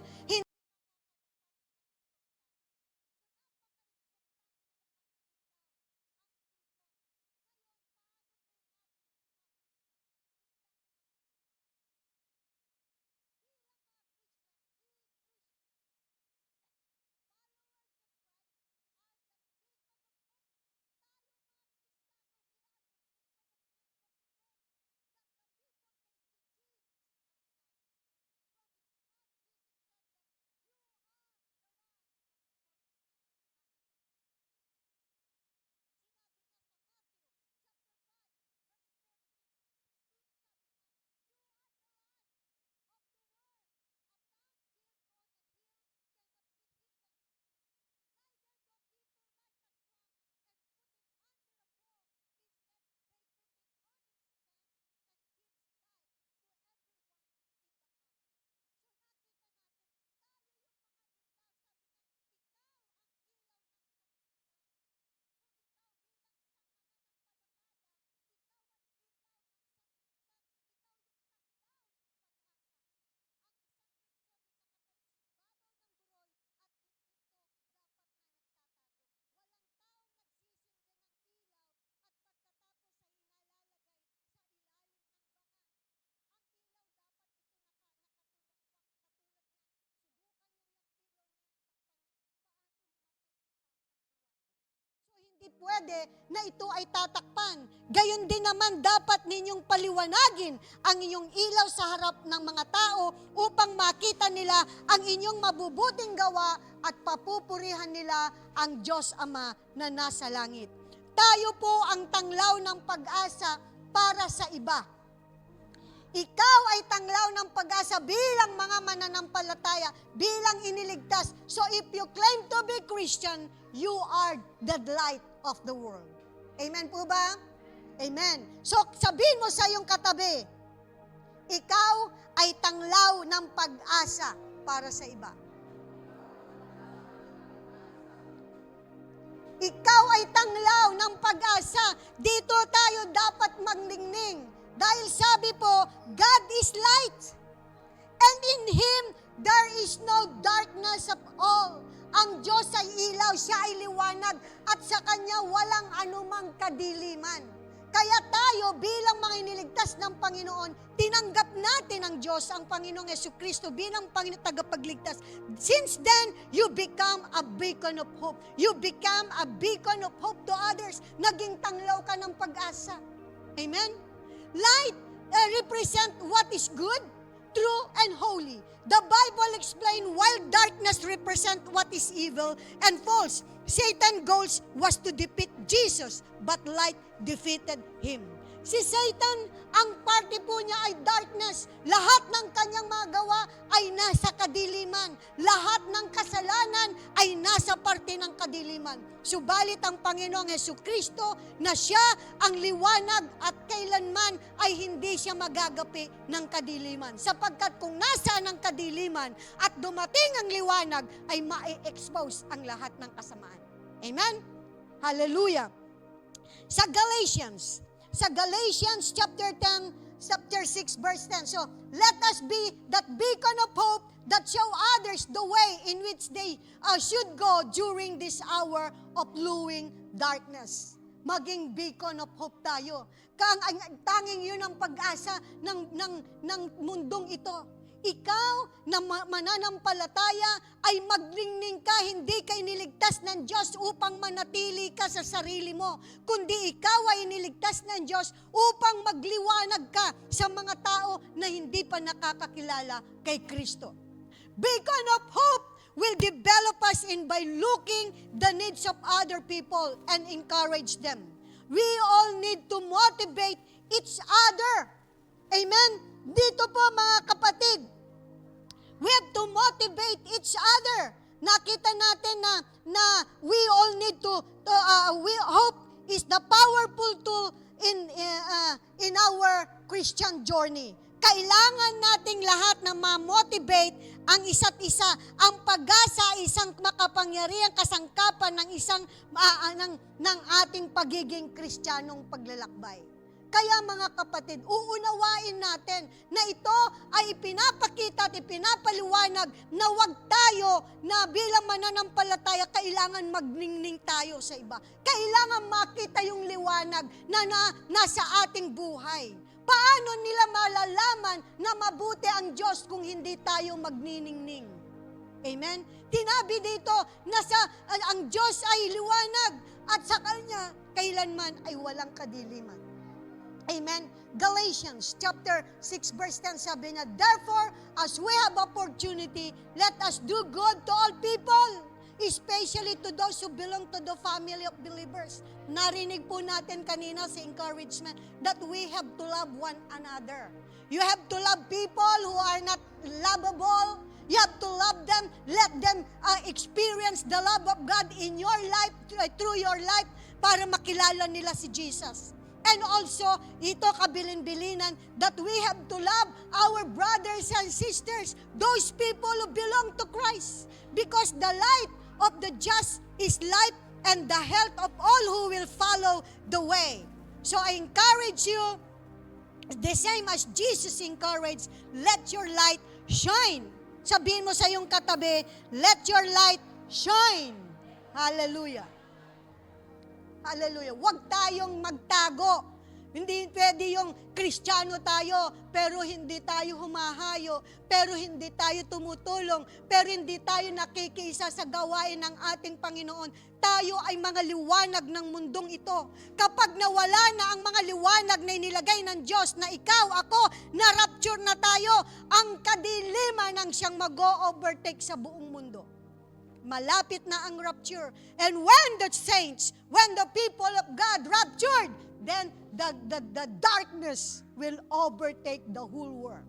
hindi pwede na ito ay tatakpan. Gayon din naman dapat ninyong paliwanagin ang inyong ilaw sa harap ng mga tao upang makita nila ang inyong mabubuting gawa at papupurihan nila ang Diyos Ama na nasa langit. Tayo po ang tanglaw ng pag-asa para sa iba. Ikaw ay tanglaw ng pag-asa bilang mga mananampalataya, bilang iniligtas. So if you claim to be Christian, you are the light of the world. Amen po ba? Amen. So sabihin mo sa iyong katabi, ikaw ay tanglaw ng pag-asa para sa iba. Ikaw ay tanglaw ng pag-asa. Dito tayo dapat magningning. Dahil sabi po, God is light. And in Him, there is no darkness at all. Ang Diyos ay ilaw, siya ay liwanag, at sa Kanya walang anumang kadiliman. Kaya tayo bilang mga iniligtas ng Panginoon, tinanggap natin ang Diyos, ang Panginoong Jesucristo bilang Panginoon tagapagligtas. Since then, you become a beacon of hope. You become a beacon of hope to others. Naging tanglaw ka ng pag-asa. Amen? Light represent what is good, true, and holy. The Bible explains while darkness represent what is evil and false. Satan's goal was to defeat Jesus, but light defeated him. Si Satan, ang party po niya ay darkness. Lahat ng kanyang mga gawa ay nasa kadiliman. Lahat ng kasalanan ay nasa parte ng kadiliman. Subalit ang Panginoong Hesukristo na siya ang liwanag at kailanman ay hindi siya magagapi ng kadiliman. Sapagkat kung nasaan ang kadiliman at dumating ang liwanag, ay ma-expose ang lahat ng kasamaan. Amen? Hallelujah! Sa Galatians chapter 10, chapter 6, verse 10. So, let us be that beacon of hope that show others the way in which they should go during this hour of lowing darkness. Maging beacon of hope tayo. Tanging yun ang pag-asa ng mundong ito. Ikaw na mananampalataya ay maglingning ka, hindi ka iniligtas ng Diyos upang manatili ka sa sarili mo, kundi ikaw ay iniligtas ng Diyos upang magliwanag ka sa mga tao na hindi pa nakakakilala kay Kristo. Beacon of hope will develop us in by looking the needs of other people and encourage them. We all need to motivate each other. Amen? Dito po mga kapatid, we have to motivate each other. Nakita natin na we all need to hope is the powerful tool in our Christian journey. Kailangan nating lahat na ma-motivate ang isa't isa. Ang pag-asa ay isang makapangyarihang kasangkapan ng ating pagiging Kristiyanong paglalakbay. Kaya mga kapatid, uunawain natin na ito ay ipinapakita at ipinapaliwanag na wag tayo na bilang mananampalataya, kailangan magningning tayo sa iba. Kailangan makita yung liwanag na nasa ating buhay. Paano nila malalaman na mabuti ang Diyos kung hindi tayo magniningning? Amen? Tinabi dito na ang Diyos ay liwanag at sa Kanya kailanman ay walang kadiliman. Amen. Galatians chapter 6 verse 10 sabi niya, therefore, as we have opportunity, let us do good to all people, especially to those who belong to the family of believers. Narinig po natin kanina sa encouragement that we have to love one another. You have to love people who are not lovable. You have to love them. Let them experience the love of God in your life, through your life, para makilala nila si Jesus. And also, ito kabilin-bilinan, that we have to love our brothers and sisters, those people who belong to Christ. Because the light of the just is light, and the health of all who will follow the way. So I encourage you, the same as Jesus encouraged, let your light shine. Sabihin mo sa iyong katabi, let your light shine. Hallelujah. Hallelujah. Huwag tayong magtago. Hindi pwede yung Kristiyano tayo, pero hindi tayo humahayo, pero hindi tayo tumutulong, pero hindi tayo nakikisa sa gawain ng ating Panginoon. Tayo ay mga liwanag ng mundong ito. Kapag nawala na ang mga liwanag na inilagay ng Diyos na ikaw, ako, na-rapture na tayo, ang kadiliman ang siyang mag-overtake sa buong mundo. Malapit na ang rapture. And when the saints, when the people of God raptured, then the darkness will overtake the whole world.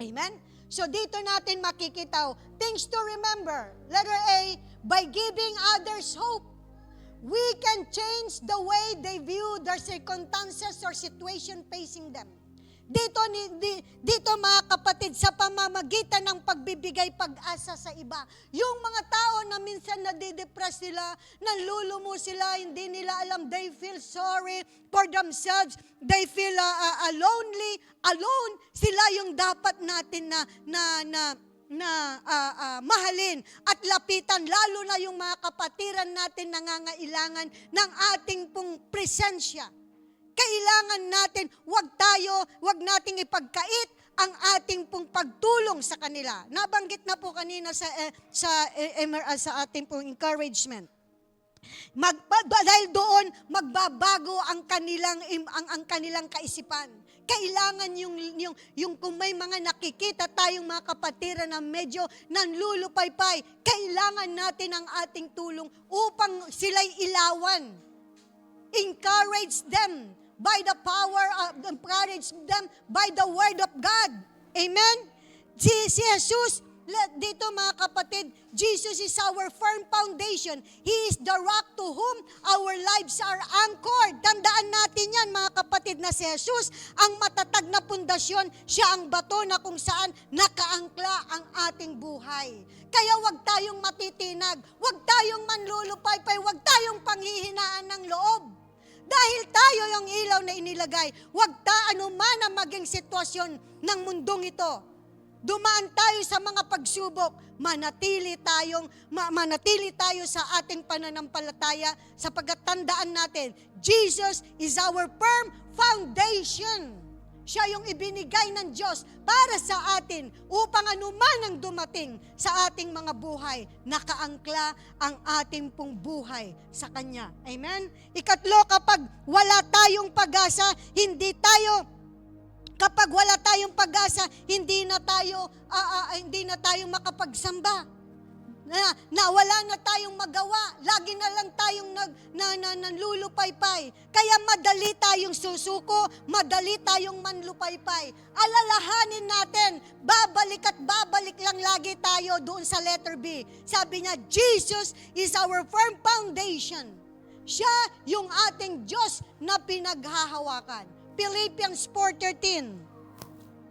Amen? So dito natin makikita things to remember. Letter A, by giving others hope, we can change the way they view their circumstances or situation facing them. Dito mga kapatid, sa pamamagitan ng pagbibigay pag-asa sa iba. Yung mga tao na minsan nadidepress sila, nanlulumo sila, hindi nila alam, they feel sorry for themselves, they feel lonely, alone. Sila yung dapat natin mahalin at lapitan, lalo na yung mga kapatiran natin nangangailangan ng ating pong presensya. Kailangan natin, wag nating ipagkait ang ating pong pagtulong sa kanila. Nabanggit na po kanina sa ating pong encouragement. Dahil doon magbabago ang kanilang kaisipan. Kailangan yung kung may mga nakikita tayong mga kapatiran na medyo nanlulupaypay, kailangan natin ang ating tulong upang sila'y ilawan. Encourage them. by the power of, encourage them by the word of God. Amen? Si Jesus, dito mga kapatid, Jesus is our firm foundation. He is the rock to whom our lives are anchored. Tandaan natin yan mga kapatid na si Jesus, ang matatag na pundasyon, siya ang bato na kung saan nakaangkla ang ating buhay. Kaya wag tayong matitinag, wag tayong manlulupaypay, wag tayong panghihinaan ng loob. Dahil tayo yung ilaw na inilagay, wag anuman ang maging sitwasyon ng mundong ito. Dumaan tayo sa mga pagsubok, manatili tayo sa ating pananampalataya sapagkat tandaan natin, Jesus is our firm foundation. Siya yung ibinigay ng Diyos para sa atin upang anuman ang dumating sa ating mga buhay, nakaangkla ang ating pong buhay sa Kanya. Amen? Ikatlo, kapag wala tayong pag-asa, kapag wala tayong pag-asa, hindi na tayo makapagsamba. Wala na tayong magawa. Lagi na lang tayong nanlulupaypay. Kaya madali tayong susuko, madali tayong manlupaypay. Alalahanin natin, babalik at babalik lang lagi tayo doon sa letter B. Sabi niya, Jesus is our firm foundation. Siya yung ating Diyos na pinaghahawakan. Philippians 4:13.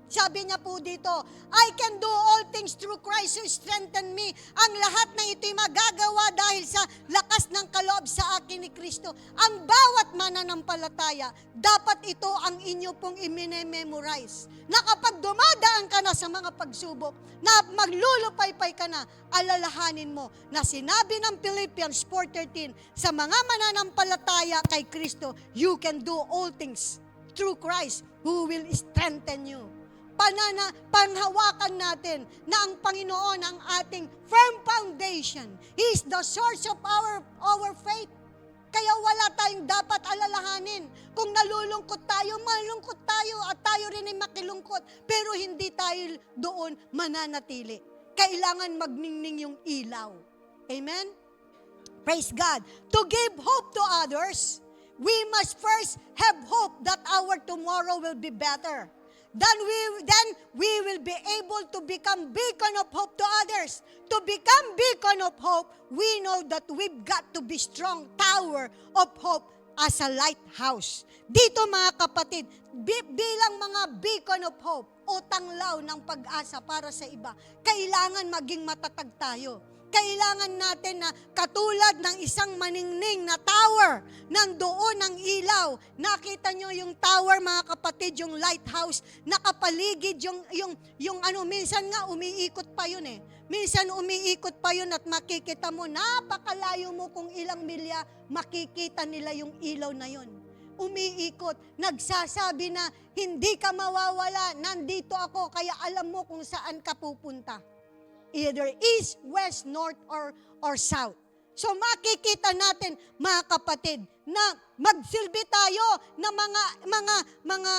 Sabi niya po dito, I can do all things through Christ who strengthen me. Ang lahat na ito'y magagawa dahil sa lakas ng kaloob sa akin ni Kristo. Ang bawat mananampalataya, dapat ito ang inyo pong i-memorize. Na kapag dumadaan ka na sa mga pagsubok, na maglulupaypay ka na, alalahanin mo na sinabi ng Philippians 4:13, sa mga mananampalataya kay Kristo, you can do all things through Christ who will strengthen you. Panghawakan natin na ang Panginoon ang ating firm foundation. He is the source of our faith. Kaya wala tayong dapat alalahanin. Kung malungkot tayo at tayo rin ay makilungkot. Pero hindi tayo doon mananatili. Kailangan magningning yung ilaw. Amen? Praise God. To give hope to others, we must first have hope that our tomorrow will be better. Then we will be able to become beacon of hope to others. To become beacon of hope, we know that we've got to be strong tower of hope as a lighthouse. Dito mga kapatid, bilang mga beacon of hope o tanglaw ng pag-asa para sa iba, kailangan maging matatag tayo. Kailangan natin na katulad ng isang maningning na tower, ng doon ng ilaw. Nakita nyo yung tower mga kapatid, yung lighthouse, nakapaligid minsan nga umiikot pa yun eh. Minsan umiikot pa yun at makikita mo, napakalayo mo kung ilang milya, makikita nila yung ilaw na yun. Umiikot, nagsasabi na hindi ka mawawala, nandito ako, kaya alam mo kung saan ka pupunta. Either east, west, north, or south. So makikita natin mga kapatid na magsilbi tayo ng mga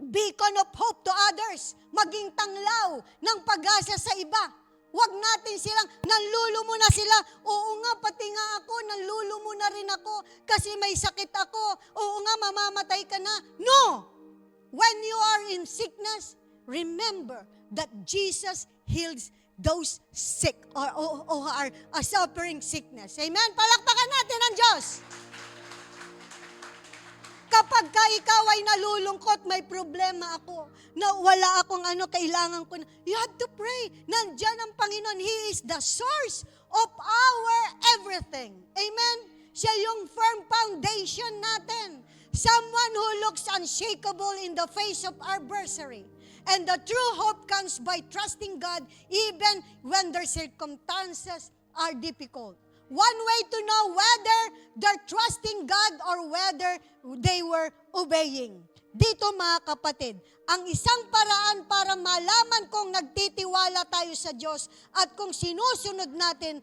beacon of hope to others. Maging tanglaw ng pag-asa sa iba. Huwag natin silang, nanlulumo na sila. Oo nga, pati nga ako, nanlulumo na rin ako kasi may sakit ako. Oo nga, mamamatay ka na. No! When you are in sickness, remember that Jesus heals those sick or are suffering sickness. Amen? Palakpakan natin ang Diyos. Kapag ka ikaw ay nalulungkot, may problema ako, na wala akong kailangan ko, you have to pray. Nandiyan ang Panginoon. He is the source of our everything. Amen? Siya yung firm foundation natin. Someone who looks unshakable in the face of adversity. And the true hope comes by trusting God even when their circumstances are difficult. One way to know whether they're trusting God or whether they were obeying. Dito mga kapatid, ang isang paraan para malaman kung nagtitiwala tayo sa Diyos at kung sinusunod natin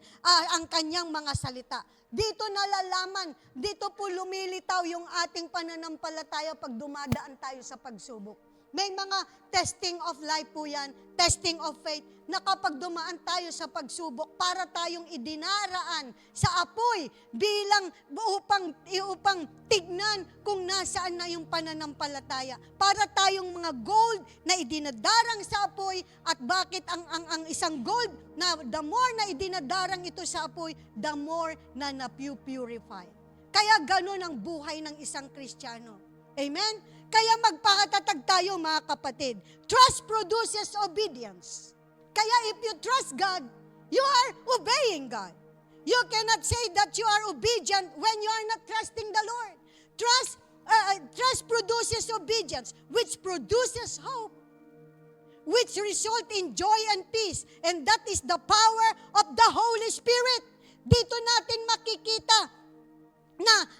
ang kanyang mga salita. Dito nalalaman, dito po lumilitaw yung ating pananampalataya pag dumadaan tayo sa pagsubok. May mga testing of life po yan, testing of faith, na kapag dumaan tayo sa pagsubok, para tayong idinaraan sa apoy bilang upang tignan kung nasaan na yung pananampalataya. Para tayong mga gold na idinadarang sa apoy, at bakit ang isang gold na the more na idinadarang ito sa apoy, the more na na-purify. Kaya ganun ang buhay ng isang Kristiyano. Amen? Kaya magpakatatag tayo mga kapatid. Trust produces obedience. Kaya if you trust God, you are obeying God. You cannot say that you are obedient when you are not trusting the Lord. Trust produces obedience, which produces hope, which result in joy and peace. And that is the power of the Holy Spirit. Dito natin makikita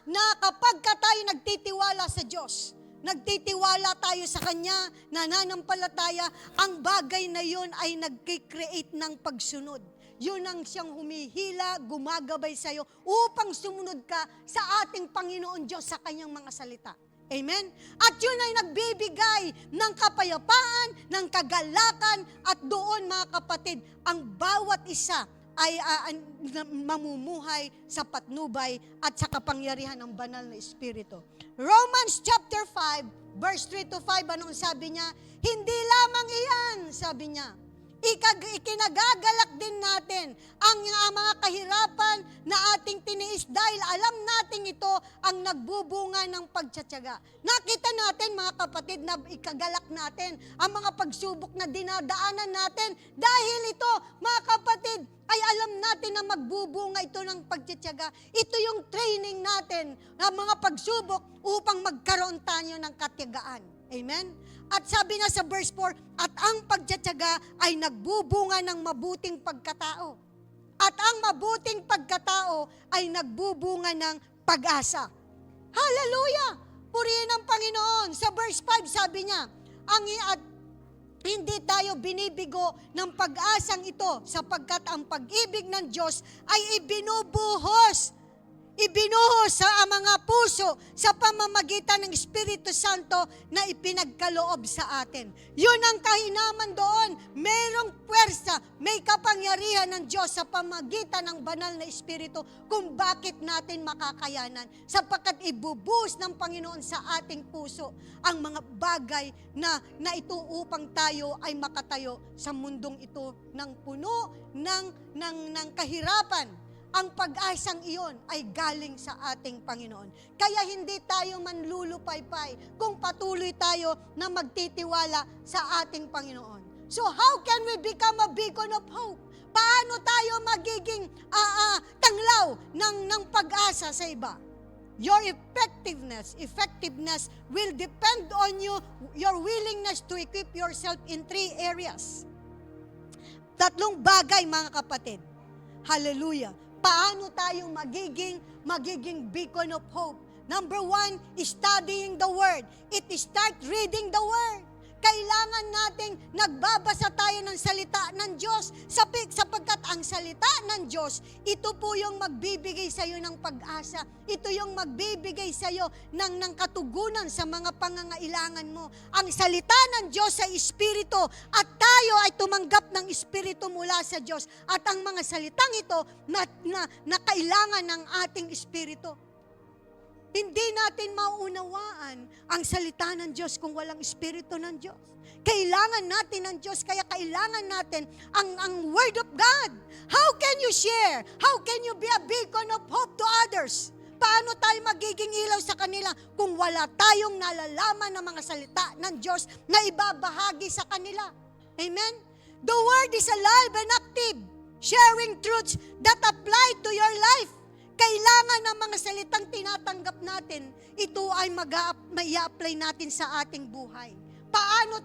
na kapag tayo nagtitiwala sa Diyos, nagtitiwala tayo sa Kanya, nananampalataya, ang bagay na yun ay nag-create ng pagsunod. Yun ang siyang humihila, gumagabay sa'yo upang sumunod ka sa ating Panginoon Diyos sa Kanyang mga salita. Amen? At yun ay nagbibigay ng kapayapaan, ng kagalakan, at doon mga kapatid, ang bawat isa ay mamumuhay sa patnubay at sa kapangyarihan ng banal na Espiritu. Romans chapter 5, verse 3-5, anong sabi niya? Hindi lamang iyan, sabi niya. Ikinagagalak din natin ang mga kahirapan na ating tiniis dahil alam natin ito ang nagbubunga ng pagtsatsaga. Nakita natin mga kapatid na ikagalak natin ang mga pagsubok na dinadaanan natin dahil ito mga kapatid ay alam natin na magbubunga ito ng pagtsatsaga. Ito yung training natin ng mga pagsubok upang magkaroon tayo ng katiyagaan. Amen? At sabi na sa verse 4, at ang pagtsatsaga ay nagbubunga ng mabuting pagkatao. At ang mabuting pagkatao ay nagbubunga ng pag-asa. Hallelujah! Purihin ang Panginoon. Sa verse 5 sabi niya, hindi tayo binibigo ng pag-asang ito sapagkat ang pag-ibig ng Diyos ay ibinubuhos sa mga puso sa pamamagitan ng Espiritu Santo na ipinagkaloob sa atin. Yun ang kahinaman doon. Merong puwersa, may kapangyarihan ng Diyos sa pamamagitan ng banal na Espiritu kung bakit natin makakayanan. Sapagkat ibubuhos ng Panginoon sa ating puso ang mga bagay na ito upang tayo ay makatayo sa mundong ito ng puno ng kahirapan. Ang pag-asang iyon ay galing sa ating Panginoon. Kaya hindi tayo manlulupaypay kung patuloy tayo na magtitiwala sa ating Panginoon. So how can we become a beacon of hope? Paano tayo magiging tanglaw ng pag-asa sa iba? Your effectiveness will depend on your willingness to equip yourself in 3 areas. 3 bagay mga kapatid. Hallelujah. Paano tayo magiging beacon of hope? Number 1, studying the Word. Start reading the Word. Kailangan nating nagbabasa tayo ng salita ng Diyos sapagkat ang salita ng Diyos, ito po yung magbibigay sa iyo ng pag-asa. Ito yung magbibigay sa iyo ng katugunan sa mga pangangailangan mo. Ang salita ng Diyos ay Espiritu at tayo ay tumanggap ng Espiritu mula sa Diyos. At ang mga salitang ito na kailangan ng ating Espiritu. Hindi natin maunawaan ang salita ng Diyos kung walang Espiritu ng Diyos. Kailangan natin ng Diyos, kaya kailangan natin ang Word of God. How can you share? How can you be a beacon of hope to others? Paano tayo magiging ilaw sa kanila kung wala tayong nalalaman ng mga salita ng Diyos na ibabahagi sa kanila? Amen? The Word is alive and active, sharing truths that apply to your life. Kailangan ng mga salitang tinatanggap natin, ito ay mai-apply natin sa ating buhay. Paano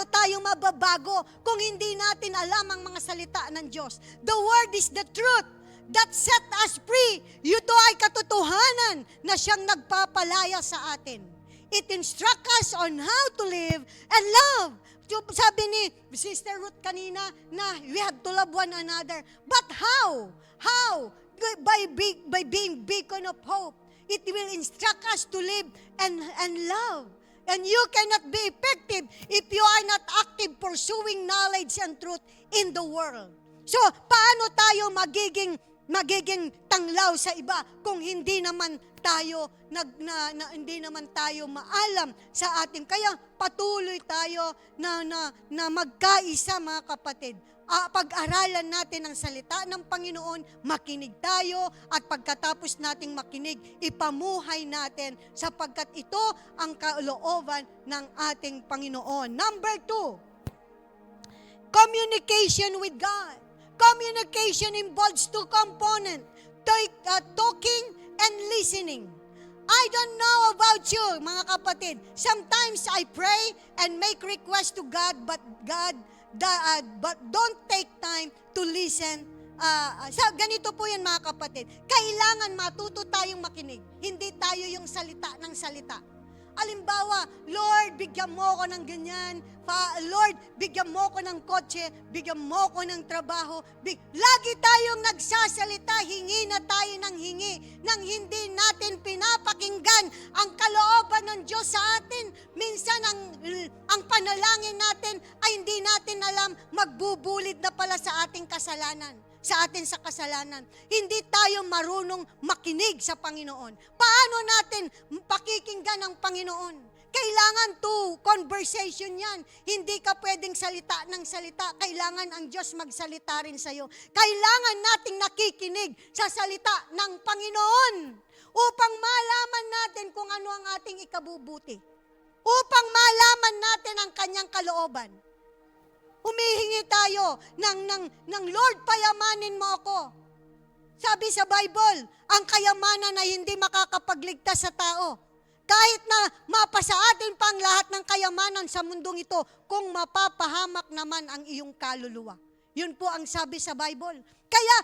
tayo mababago kung hindi natin alam ang mga salita ng Diyos? The Word is the truth that set us free. Ito ay katotohanan na siyang nagpapalaya sa atin. It instructs us on how to live and love. Sabi ni Sister Ruth kanina na we have to love one another. But how? How? By being beacon of hope. It will instruct us to live and love. And you cannot be effective if you are not active pursuing knowledge and truth in the world. So, paano tayo magiging tanglaw sa iba kung hindi naman tayo hindi naman tayo maalam sa ating. Kaya patuloy tayo na magkaisa, mga kapatid. Pag-aralan natin ang salita ng Panginoon, makinig tayo, at pagkatapos nating makinig, ipamuhay natin sapagkat ito ang kalooban ng ating Panginoon. Number 2, communication with God. Communication involves two components, talking and listening. I don't know about you, mga kapatid. Sometimes I pray and make requests to God, but don't take time to listen. Ganito po yan, mga kapatid. Kailangan matuto tayong makinig. Hindi tayo yung salita ng salita. Alimbawa, Lord, bigyan mo ko ng ganyan. Lord, bigyan mo ko ng kotse. Bigyan mo ko ng trabaho. Lagi tayong nagsasalita, hingi na tayo ng hingi, nang hindi natin pinapakinggan ang kalooban ng Diyos sa atin. Minsan, ang panalangin natin ay hindi natin alam, magbubulid na pala sa ating kasalanan. Sa kasalanan. Hindi tayo marunong makinig sa Panginoon. Paano natin pakikinggan ang Panginoon? Kailangan conversation yan. Hindi ka pwedeng salita ng salita. Kailangan ang Diyos magsalita rin sa'yo. Kailangan nating nakikinig sa salita ng Panginoon upang malaman natin kung ano ang ating ikabubuti. Upang malaman natin ang kanyang kalooban. Humihingi tayo ng Lord, payamanin mo ako. Sabi sa Bible, ang kayamanan ay hindi makakapagligtas sa tao. Kahit na mapasa atin pang lahat ng kayamanan sa mundong ito, kung mapapahamak naman ang iyong kaluluwa. Yun po ang sabi sa Bible. Kaya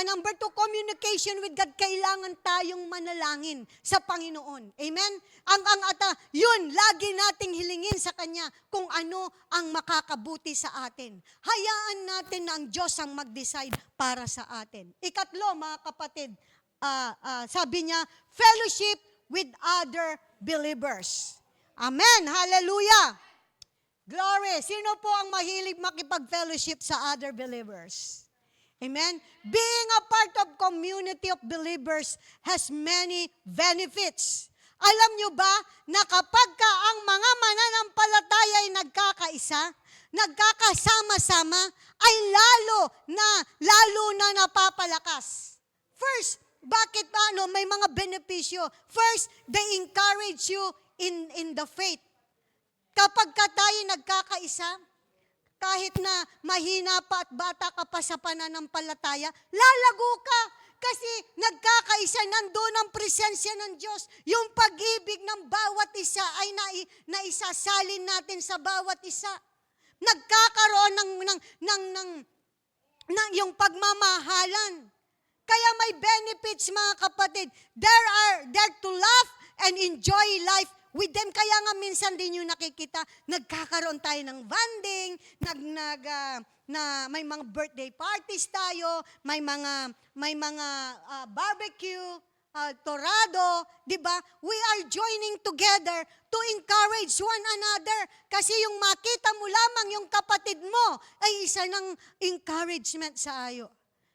number 2, communication with God, kailangan tayong manalangin sa Panginoon. Amen? Yun, lagi nating hilingin sa Kanya kung ano ang makakabuti sa atin. Hayaan natin na ang Diyos ang mag-decide para sa atin. Ikatlo, mga kapatid, sabi niya, fellowship with other believers. Amen? Hallelujah! Glory! Sino po ang mahilig makipag-fellowship sa other believers? Amen? Being a part of community of believers has many benefits. Alam nyo ba na kapag ang mga mananampalataya ay nagkakasama-sama, ay lalo na napapalakas. First, bakit may mga benepisyo? First, they encourage you in the faith. Kapag tayo nagkakaisa, kahit na mahina pa at bata ka pa sa pananampalataya, lalago ka. Kasi nagkakaisa, nandoon ang presensya ng Diyos. Yung pag-ibig ng bawat isa ay naisasalin natin sa bawat isa. Nagkakaroon ng yung pagmamahalan. Kaya may benefits, mga kapatid. There to laugh and enjoy life with them. Kaya nga minsan din yung nakikita, nagkakaroon tayo ng bonding, may mga birthday parties tayo, may mga barbecue, torado, di ba? We are joining together to encourage one another. Kasi yung makita mo lamang yung kapatid mo ay isa ng encouragement sa iyo.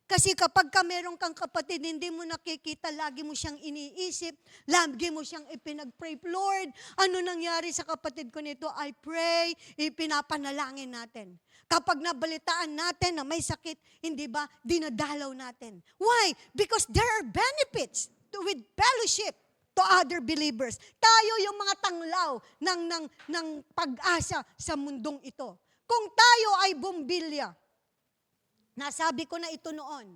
Kasi kapag meron kang kapatid, hindi mo nakikita, lagi mo siyang iniisip, lagi mo siyang ipinag-pray. Lord, ano nangyari sa kapatid ko nito? I pray, ipinapanalangin natin. Kapag nabalitaan natin na may sakit, hindi ba, dinadalaw natin. Why? Because there are benefits with fellowship to other believers. Tayo yung mga tanglaw ng pag-asa sa mundong ito. Kung tayo ay bumbilya, nasabi ko na ito noon.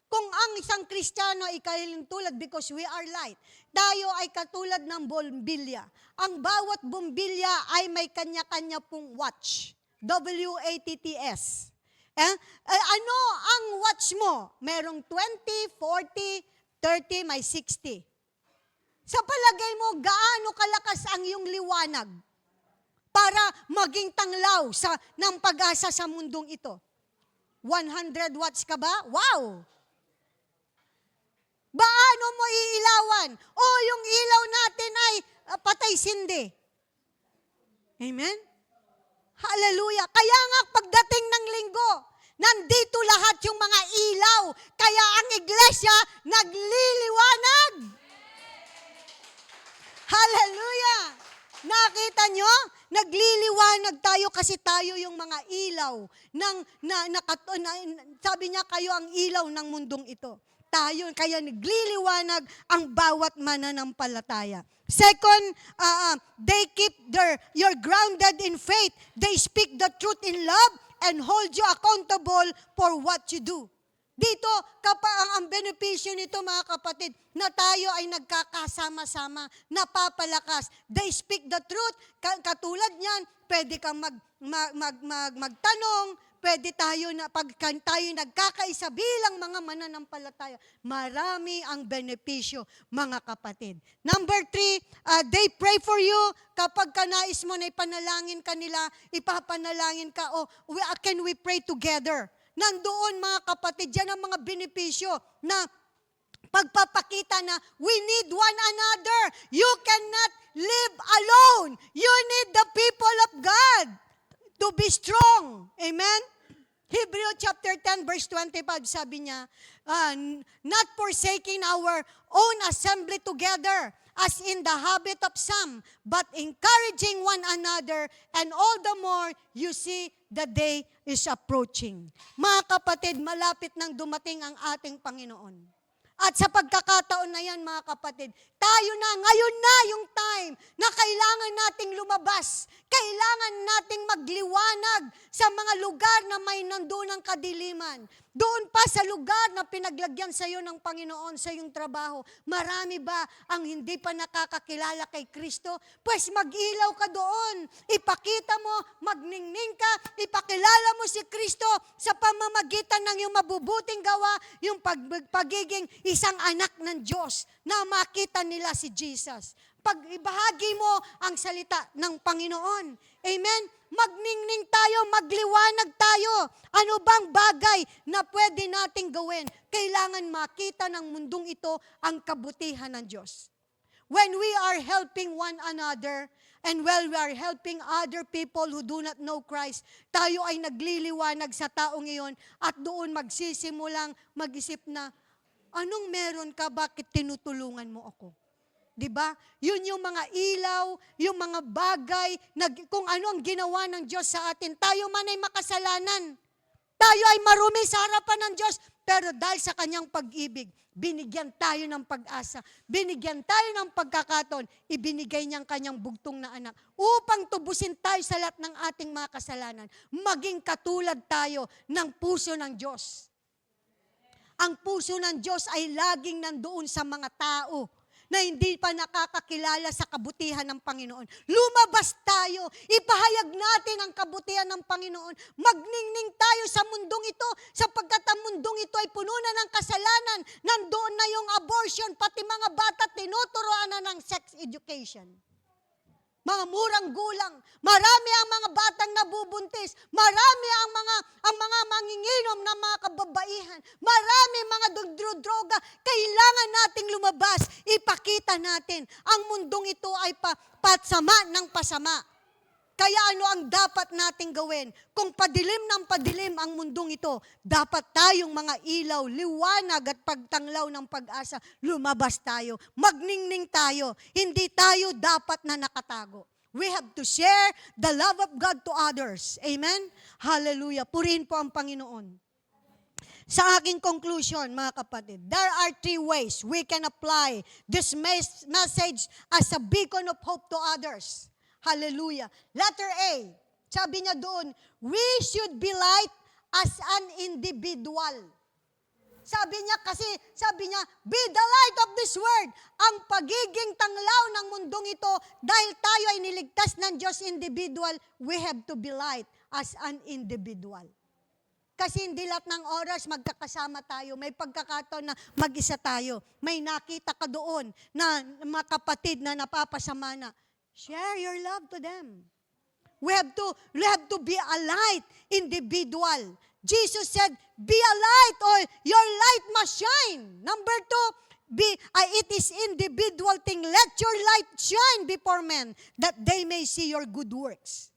Kung ang isang Kristiyano ay tulad because we are light, tayo ay katulad ng bombilya. Ang bawat bombilya ay may kanya-kanya pong watch. WATTS. Ano ang watch mo? Merong 20, 40, 30, may 60. Sa palagay mo, gaano kalakas ang iyong liwanag para maging tanglaw ng pag-asa sa mundong ito? 100 watts ka ba? Wow! Paano mo iilawan? O yung ilaw natin ay patay sindi. Amen? Hallelujah. Kaya nga pagdating ng linggo, nandito lahat yung mga ilaw. Kaya ang iglesia nagliliwanag. Hallelujah. Nakita nyo? Nagliliwanag tayo kasi tayo yung mga ilaw. Sabi niya, kayo ang ilaw ng mundong ito. Tayo, kaya nagliliwanag ang bawat mananampalataya. Second, they keep you're grounded in faith. They speak the truth in love and hold you accountable for what you do. Dito, ang benepisyo nito mga kapatid, na tayo ay nagkakasama-sama, napapalakas. They speak the truth. Katulad niyan, pwede kang magtanong, pwede tayo pag tayo nagkakaisa bilang mga mananampalataya, marami ang benepisyo, mga kapatid. Number 3, they pray for you. Kapag kanais mo na ipanalangin ka nila, ipapanalangin ka, can we pray together? Nandoon mga kapatid, yan ang mga benepisyo na pagpapakita na we need one another. You cannot live alone. You need the people of God to be strong. Amen? Hebrew chapter 10 verse 25 sabi niya, not forsaking our own assembly together as in the habit of some, but encouraging one another, and all the more you see the day is approaching. Mga kapatid, malapit nang dumating ang ating Panginoon. At sa pagkakataon na yan, mga kapatid, tayo na, ngayon na yung time na kailangan nating lumabas. Kailangan nating magliwanag sa mga lugar na may nandoon ang kadiliman. Doon pa sa lugar na pinaglagyan sa iyo ng Panginoon sa iyong trabaho, marami ba ang hindi pa nakakakilala kay Kristo? Pues mag-ilaw ka doon. Ipakita mo, magningning ka, ipakilala mo si Kristo sa pamamagitan ng iyong mabubuting gawa, yung pagiging isang anak ng Diyos na makita nila si Jesus. Pag ibahagi mo ang salita ng Panginoon. Amen? Magningning tayo, magliwanag tayo. Ano bang bagay na pwede nating gawin? Kailangan makita ng mundong ito ang kabutihan ng Diyos. When we are helping one another, and while we are helping other people who do not know Christ, tayo ay nagliliwanag sa taong iyon at doon magsisimulang mag-isip na, anong meron ka, bakit tinutulungan mo ako? Diba? Yun yung mga ilaw, yung mga bagay, kung ano ang ginawa ng Diyos sa atin. Tayo man ay makasalanan. Tayo ay marumi sa harapan ng Diyos. Pero dahil sa kanyang pag-ibig, binigyan tayo ng pag-asa. Binigyan tayo ng pagkakataon. Ibinigay niyang kanyang bugtong na anak upang tubusin tayo sa lahat ng ating mga kasalanan. Maging katulad tayo ng puso ng Diyos. Ang puso ng Diyos ay laging nandoon sa mga tao na hindi pa nakakakilala sa kabutihan ng Panginoon. Lumabas tayo, ipahayag natin ang kabutihan ng Panginoon. Magningning tayo sa mundong ito, sapagkat ang mundong ito ay puno na ng kasalanan. Nandoon na yung abortion, pati mga bata tinuturoan na ng sex education. Mga murang gulang, marami ang mga batang nabubuntis, marami ang mga manginginom na mga kababaihan, marami mga droga. Kailangan nating lumabas, ipakita natin ang mundong ito ay pasama ng pasama. Kaya ano ang dapat nating gawin? Kung padilim ng padilim ang mundong ito, dapat tayong mga ilaw, liwanag at pagtanglaw ng pag-asa, lumabas tayo, magningning tayo. Hindi tayo dapat na nakatago. We have to share the love of God to others. Amen? Hallelujah. Purihin po ang Panginoon. Sa aking conclusion, mga kapatid, there are 3 ways we can apply this message as a beacon of hope to others. Hallelujah. Letter A, sabi niya doon, we should be light as an individual. Sabi niya, be the light of this world. Ang pagiging tanglaw ng mundong ito, dahil tayo ay niligtas ng Diyos individual, we have to be light as an individual. Kasi hindi lahat ng oras magkakasama tayo. May pagkakataon na mag-isa tayo. May nakita ka doon na mga kapatid na napapasama na. Share your love to them. We have to be a light individual. Jesus said, be a light or your light must shine. Number 2, it is individual thing. Let your light shine before men that they may see your good works.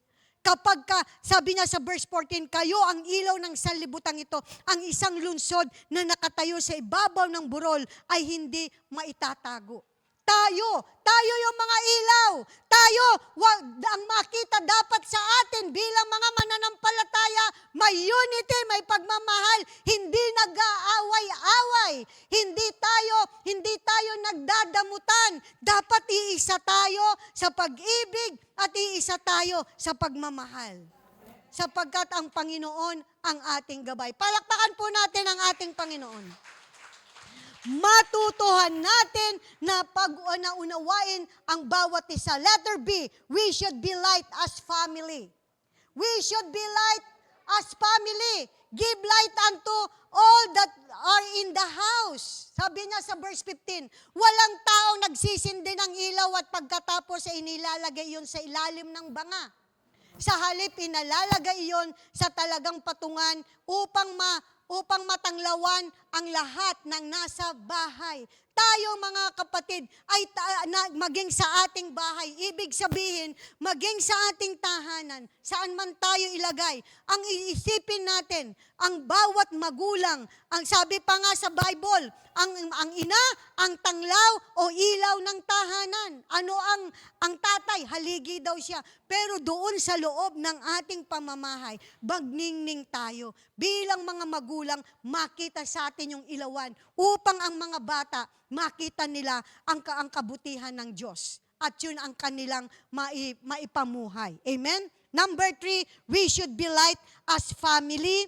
Kapag sabi niya sa verse 14, kayo ang ilaw ng sanlibutan ito, ang isang lungsod na nakatayo sa ibabaw ng burol ay hindi maitatago. Tayo yung mga ilaw. Tayo, ang makita dapat sa atin bilang mga mananampalataya, may unity, may pagmamahal, hindi nag-aaway-away, hindi tayo nagdadamutan. Dapat iisa tayo sa pag-ibig at iisa tayo sa pagmamahal. Sapagkat ang Panginoon ang ating gabay. Palakpakan po natin ang ating Panginoon. Matutuhan natin na pag-unawain ang bawat isa. Letter B, we should be light as family. We should be light as family. Give light unto all that are in the house. Sabi niya sa verse 15, walang taong nagsisindi ng ilaw at pagkatapos ay inilalagay yun sa ilalim ng banga. Sa halip, inalalagay iyon sa talagang patungan upang matanglawan ang lahat ng nasa bahay. Tayo mga kapatid ay maging sa ating bahay. Ibig sabihin, maging sa ating tahanan, saan man tayo ilagay. Ang iisipin natin, ang bawat magulang, ang sabi pa nga sa Bible, ang ina, ang tanglaw o ilaw ng tahanan. Ano ang tatay? Haligi daw siya. Pero doon sa loob ng ating pamamahay, bagningning tayo. Bilang mga magulang, makita sa atin yung ilawan upang ang mga bata makita nila ang kabutihan ng Diyos. At yun ang kanilang maipamuhay. Amen? Number 3, we should be light as family.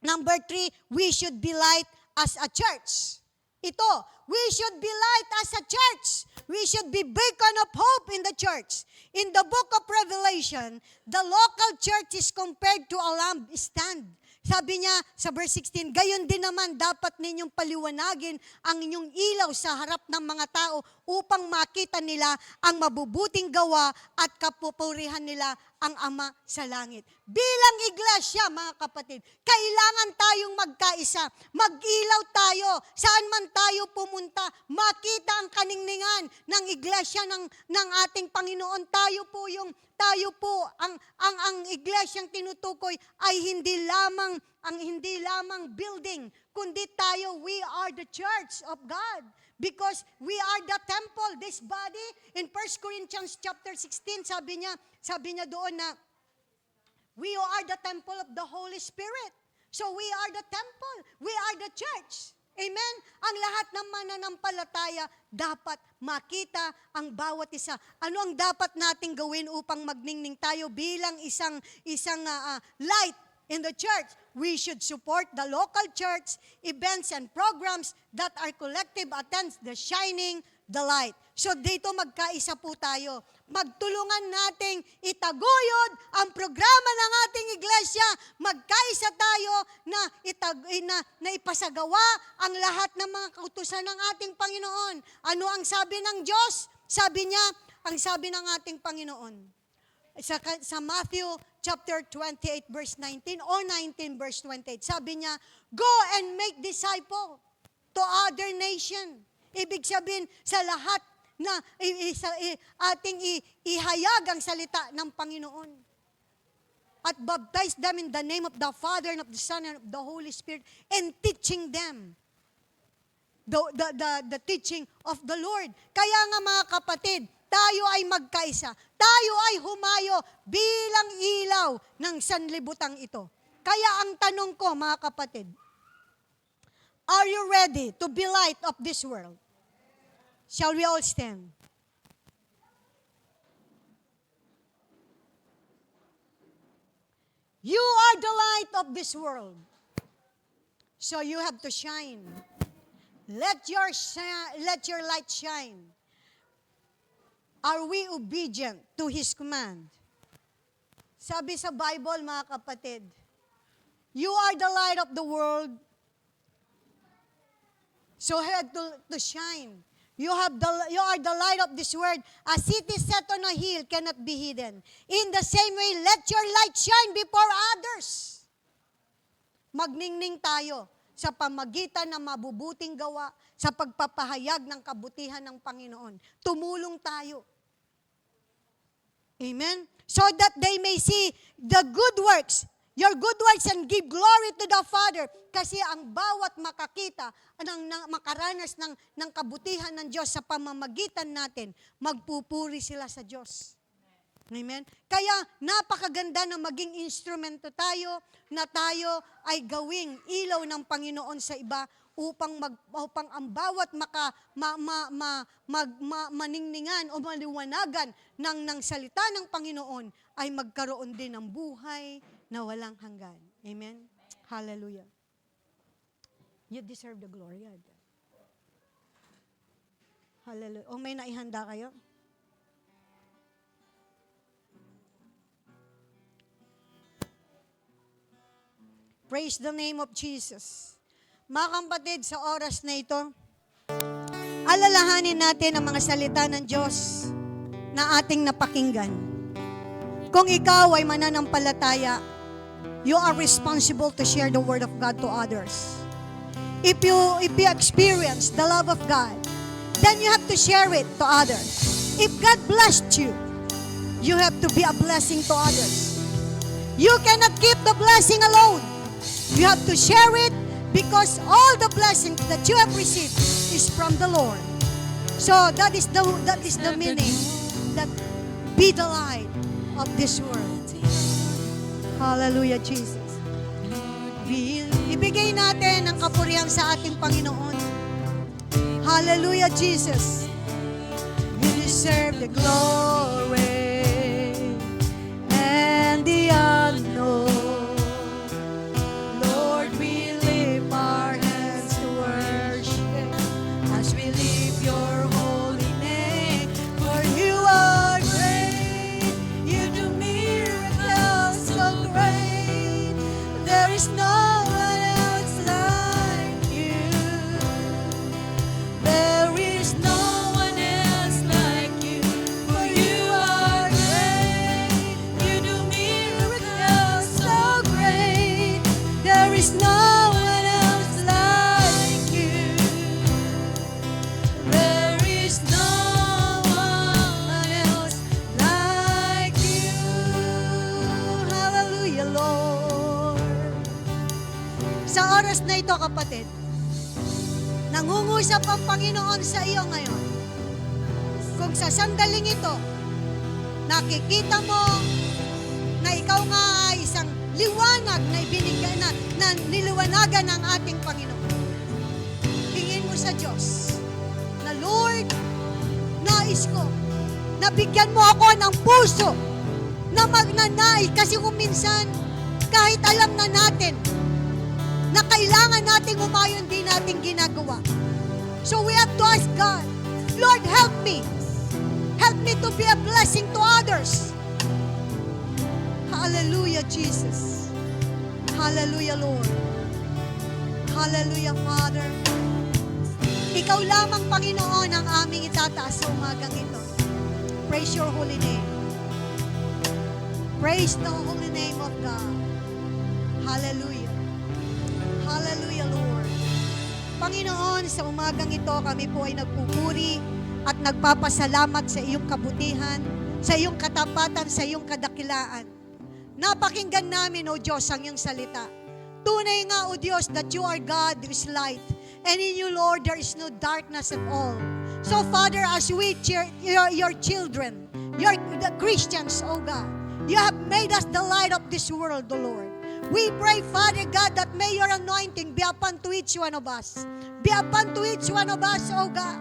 Number 3, we should be light as a church. Ito, we should be light as a church. We should be beacon of hope in the church. In the book of Revelation, the local church is compared to a lampstand. Sabi niya sa verse 16, gayon din naman dapat ninyong paliwanagin ang inyong ilaw sa harap ng mga tao upang makita nila ang mabubuting gawa at kapupurihan nila ang Ama sa langit. Bilang iglesia, mga kapatid, kailangan tayong magkaisa. Mag-ilaw tayo. Saan man tayo pumunta, makita ang kaningningan ng iglesia ng ating Panginoon. Tayo po, ang iglesyang tinutukoy ay hindi lamang building, kundi tayo, we are the church of God. Because we are the temple, this body. In 1 Corinthians chapter 16, sabi niya doon na, we are the temple of the Holy Spirit. So we are the temple. We are the church. Amen? Ang lahat ng mananampalataya, dapat makita ang bawat isa. Ano ang dapat nating gawin upang magningning tayo bilang isang light in the church? We should support the local church events and programs that are collective attends the shining the light. So dito magkaisa po tayo. Magtulungan nating itaguyod ang programa ng ating iglesia. Magkaisa tayo na ipasagawa ang lahat ng mga kautusan ng ating Panginoon. Ano ang sabi ng Diyos? Ang sabi ng ating Panginoon. Sa Matthew chapter 28 verse 19 or 19 verse 28, sabi niya, go and make disciple to other nation. Ibig sabihin, sa lahat na ating ihayag ang salita ng Panginoon. At baptize them in the name of the Father and of the Son and of the Holy Spirit, and teaching them the teaching of the Lord. Kaya nga mga kapatid, tayo ay magkaisa. Tayo ay humayo bilang ilaw ng sanlibutang ito. Kaya ang tanong ko, mga kapatid, are you ready to be light of this world? Shall we all stand? You are the light of this world. So you have to shine. Let your light shine. Are we obedient to His command? Sabi sa Bible, mga kapatid, you are the light of the world, so have to shine. You are the light of this world. A city set on a hill cannot be hidden. In the same way, let your light shine before others. Magningning tayo sa pamagitan ng mabubuting gawa, sa pagpapahayag ng kabutihan ng Panginoon. Tumulong tayo. Amen? So that they may see the good works, your good works, and give glory to the Father. Kasi ang bawat makakita, makaranas ng kabutihan ng Diyos sa pamamagitan natin, magpupuri sila sa Diyos. Amen? Kaya napakaganda na maging instrumento tayo, na tayo ay gawing ilaw ng Panginoon sa iba upang ang bawat maningningan o maliwanagan ng salita ng Panginoon ay magkaroon din ng buhay na walang hanggan. Amen? Hallelujah. You deserve the glory, God. Hallelujah. O may naihanda kayo? Praise the name of Jesus. Mga kapatid, sa oras na ito, alalahanin natin ang mga salita ng Diyos na ating napakinggan. Kung ikaw ay mananampalataya, you are responsible to share the Word of God to others. If you experience the love of God, then you have to share it to others. If God blessed you, you have to be a blessing to others. You cannot keep the blessing alone. You have to share it because all the blessings that you have received is from the Lord. So that is the meaning, that be the light of this world. Hallelujah, Jesus. Ibigay natin ang kapurihan sa ating Panginoon. Hallelujah, Jesus. You deserve the glory and the honor. Lord, we lift our hands to worship as we lift your holy name. For you are great, you do miracles so great. There is no one else like you. There is no one else like you. For you are great, you do miracles so great. There is no one else like you. There is no one else like you. Hallelujah, Lord. Sa oras na ito, kapatid, nangungusap ang Panginoon sa iyo ngayon. Kung sa sandaling ito, nakikita mo na ikaw nga ay isang liwanag na ibinigay na niliwanagan ng ating Panginoon. Hingin mo sa Diyos na, Lord, nais ko na bigyan mo ako ng puso na magnanais, kasi kung minsan kahit alam na natin na kailangan nating umayon, di natin ginagawa. So we have to ask God, Lord, help me. Help me to be a blessing to others. Hallelujah, Jesus. Hallelujah, Lord. Hallelujah, Father. Ikaw lamang, Panginoon, ang aming itataas sa umagang ito. Praise your holy name. Praise the holy name of God. Hallelujah. Hallelujah, Lord. Panginoon, sa umagang ito, kami po ay nagpupuri at nagpapasalamat sa iyong kabutihan, sa iyong katapatan, sa iyong kadakilaan. Napakinggan namin, O Diyos, ang iyong salita. Tunay nga, O Diyos, that you are God, there is light. And in you, Lord, there is no darkness at all. So, Father, as we your children, the Christians, O God, you have made us the light of this world, O Lord. We pray, Father God, that may your anointing be upon to each one of us. Be upon to each one of us, O God.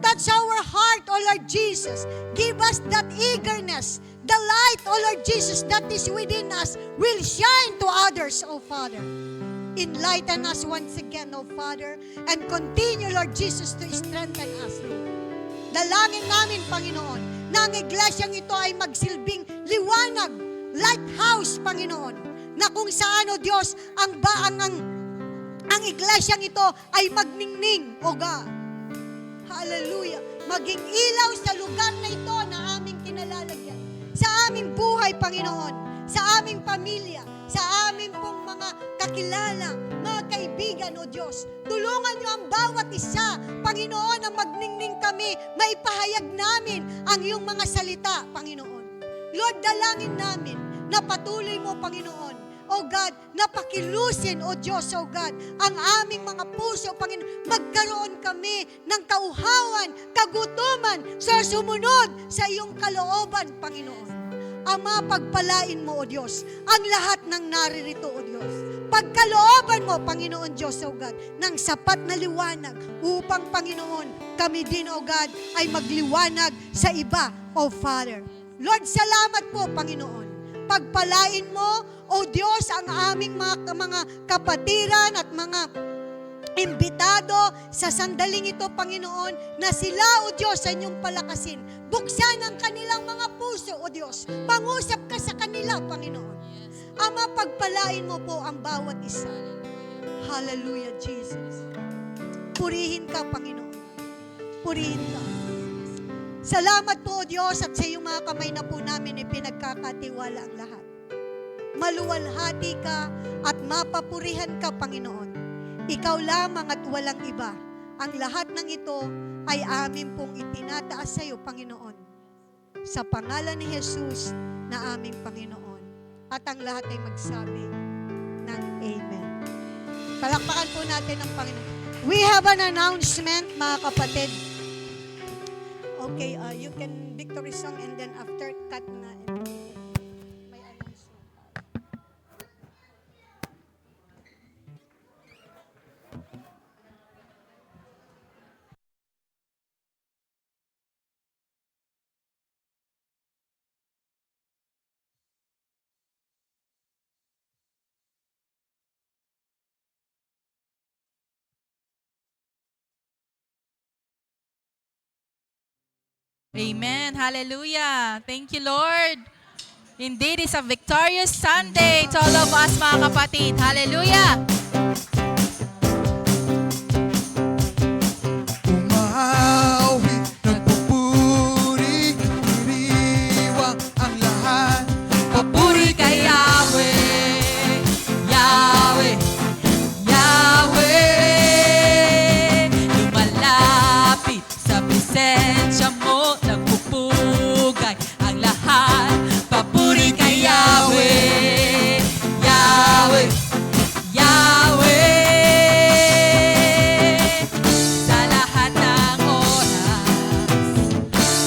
Touch our heart, O Lord Jesus. Give us that eagerness. The light, O Lord Jesus, that is within us will shine to others, O Father. Enlighten us once again, O Father, and continue, Lord Jesus, to strengthen us, Lord. Dalangin namin, Panginoon, na ang iglesyang ito ay magsilbing liwanag, lighthouse, Panginoon, na kung saan, O Diyos, ang iglesyang ito ay magningning, O God. Hallelujah. Maging ilaw sa lugar na ito na aming kinalalagyan. Sa aming buhay, Panginoon. Sa aming pamilya. Sa aming pong mga kakilala. Mga kaibigan, O Diyos. Tulungan niyo ang bawat isa, Panginoon, na magningning kami, maipahayag namin ang iyong mga salita, Panginoon. Lord, dalangin namin na patuloy mo, Panginoon, O God, na pakilusin, O Diyos, O God, ang aming mga puso, Panginoon. Magkaroon kami ng kauhawan, kagutuman sa sumunod sa iyong kalooban, Panginoon. Ama, pagpalain mo, O Diyos, ang lahat ng naririto, O Diyos. Pagkalooban mo, Panginoon Diyos, O God, ng sapat na liwanag upang, Panginoon, kami din, O God, ay magliwanag sa iba, O Father. Lord, salamat po, Panginoon. Pagpalain mo, O Diyos, ang aming mga kapatiran at mga imbitado sa sandaling ito, Panginoon, na sila, O Diyos, sa inyong palakasin. Buksan ang kanilang mga puso, O Diyos. Pangusap ka sa kanila, Panginoon. Ama, pagpalain mo po ang bawat isa. Hallelujah, Jesus. Purihin ka, Panginoon. Purihin ka. Salamat po, O Diyos, at sa iyong mga kamay na po namin ipinagkakatiwala ang lahat. Maluwalhati ka at mapapurihan ka, Panginoon. Ikaw lamang at walang iba. Ang lahat ng ito ay amin pong itinataas sa iyo, Panginoon. Sa pangalan ni Jesus na aming Panginoon. At ang lahat ay magsabi ng Amen. Palakpakan po natin ang Panginoon. We have an announcement, mga kapatid. Okay, you can victory song and then after cut na. May announcement. Amen. Hallelujah. Thank you, Lord. Indeed, it's a victorious Sunday to all of us, mga kapatid. Hallelujah. Umawi, nagpupuri, iniwang ang lahat. Papuri kay Yahweh, Yahweh, Yahweh. Lumalapit sa presensya mo, nagpupugay ang lahat. Papuri kay Yahweh, Yahweh, Yahweh. Sa lahat ng oras,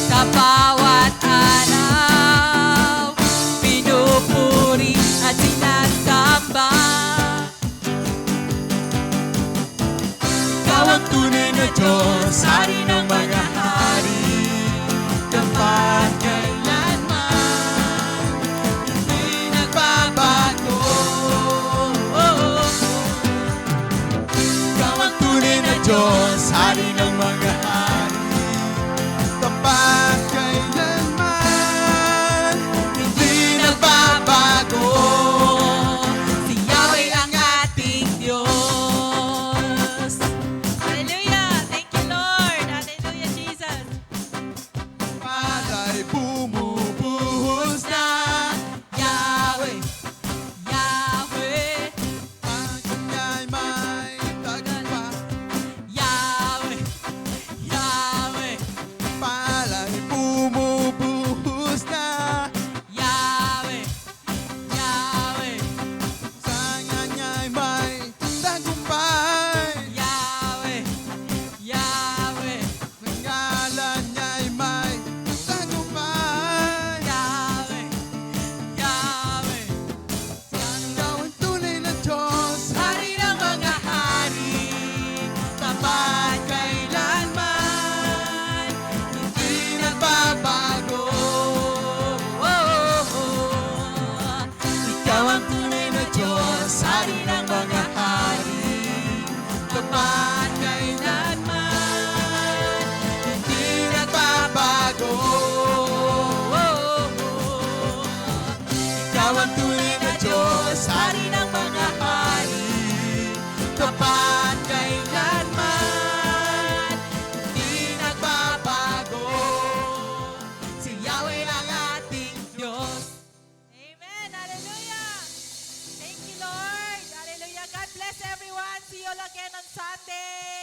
sa bawat araw, pinupuri at sinasamba. Ikaw ang tunay na Diyos, hari ng mga hari, tapat kailanman, hindi nagbabago. Ikaw ang tunay na Diyos, hari ng mga hari, tapat kailanman, hindi nagbabago. Si Yahweh ang ating Diyos. Hallelujah! Thank you, Lord! Hallelujah, Jesus! Pala'y bumubuhos na, Yahweh! Yahweh! ang kanya'y may tagumpay. Yahweh! Yahweh! Pala'y bumubuhos na, Yahweh! Yahweh! sa kanya'y may tagumpay. Yahweh! Yahweh! Ang ngalan niya'y may tagumpay. Yahweh! Yahweh! Ikaw ang tunay na Diyos, Hari ng mga hari, tapat kailanman, hindi nagbabago. Ikaw ang tunay na Diyos, hari ng mga hari, tapat kailanman, hindi nagbabago. Ikaw ang tunay na Diyos, hari ng mga hari, tapat kailanman, hindi nagbabago. Si Yahweh ang ating Diyos. Amen. Hallelujah. Thank you, Lord. Hallelujah. God bless everyone. again on Sunday.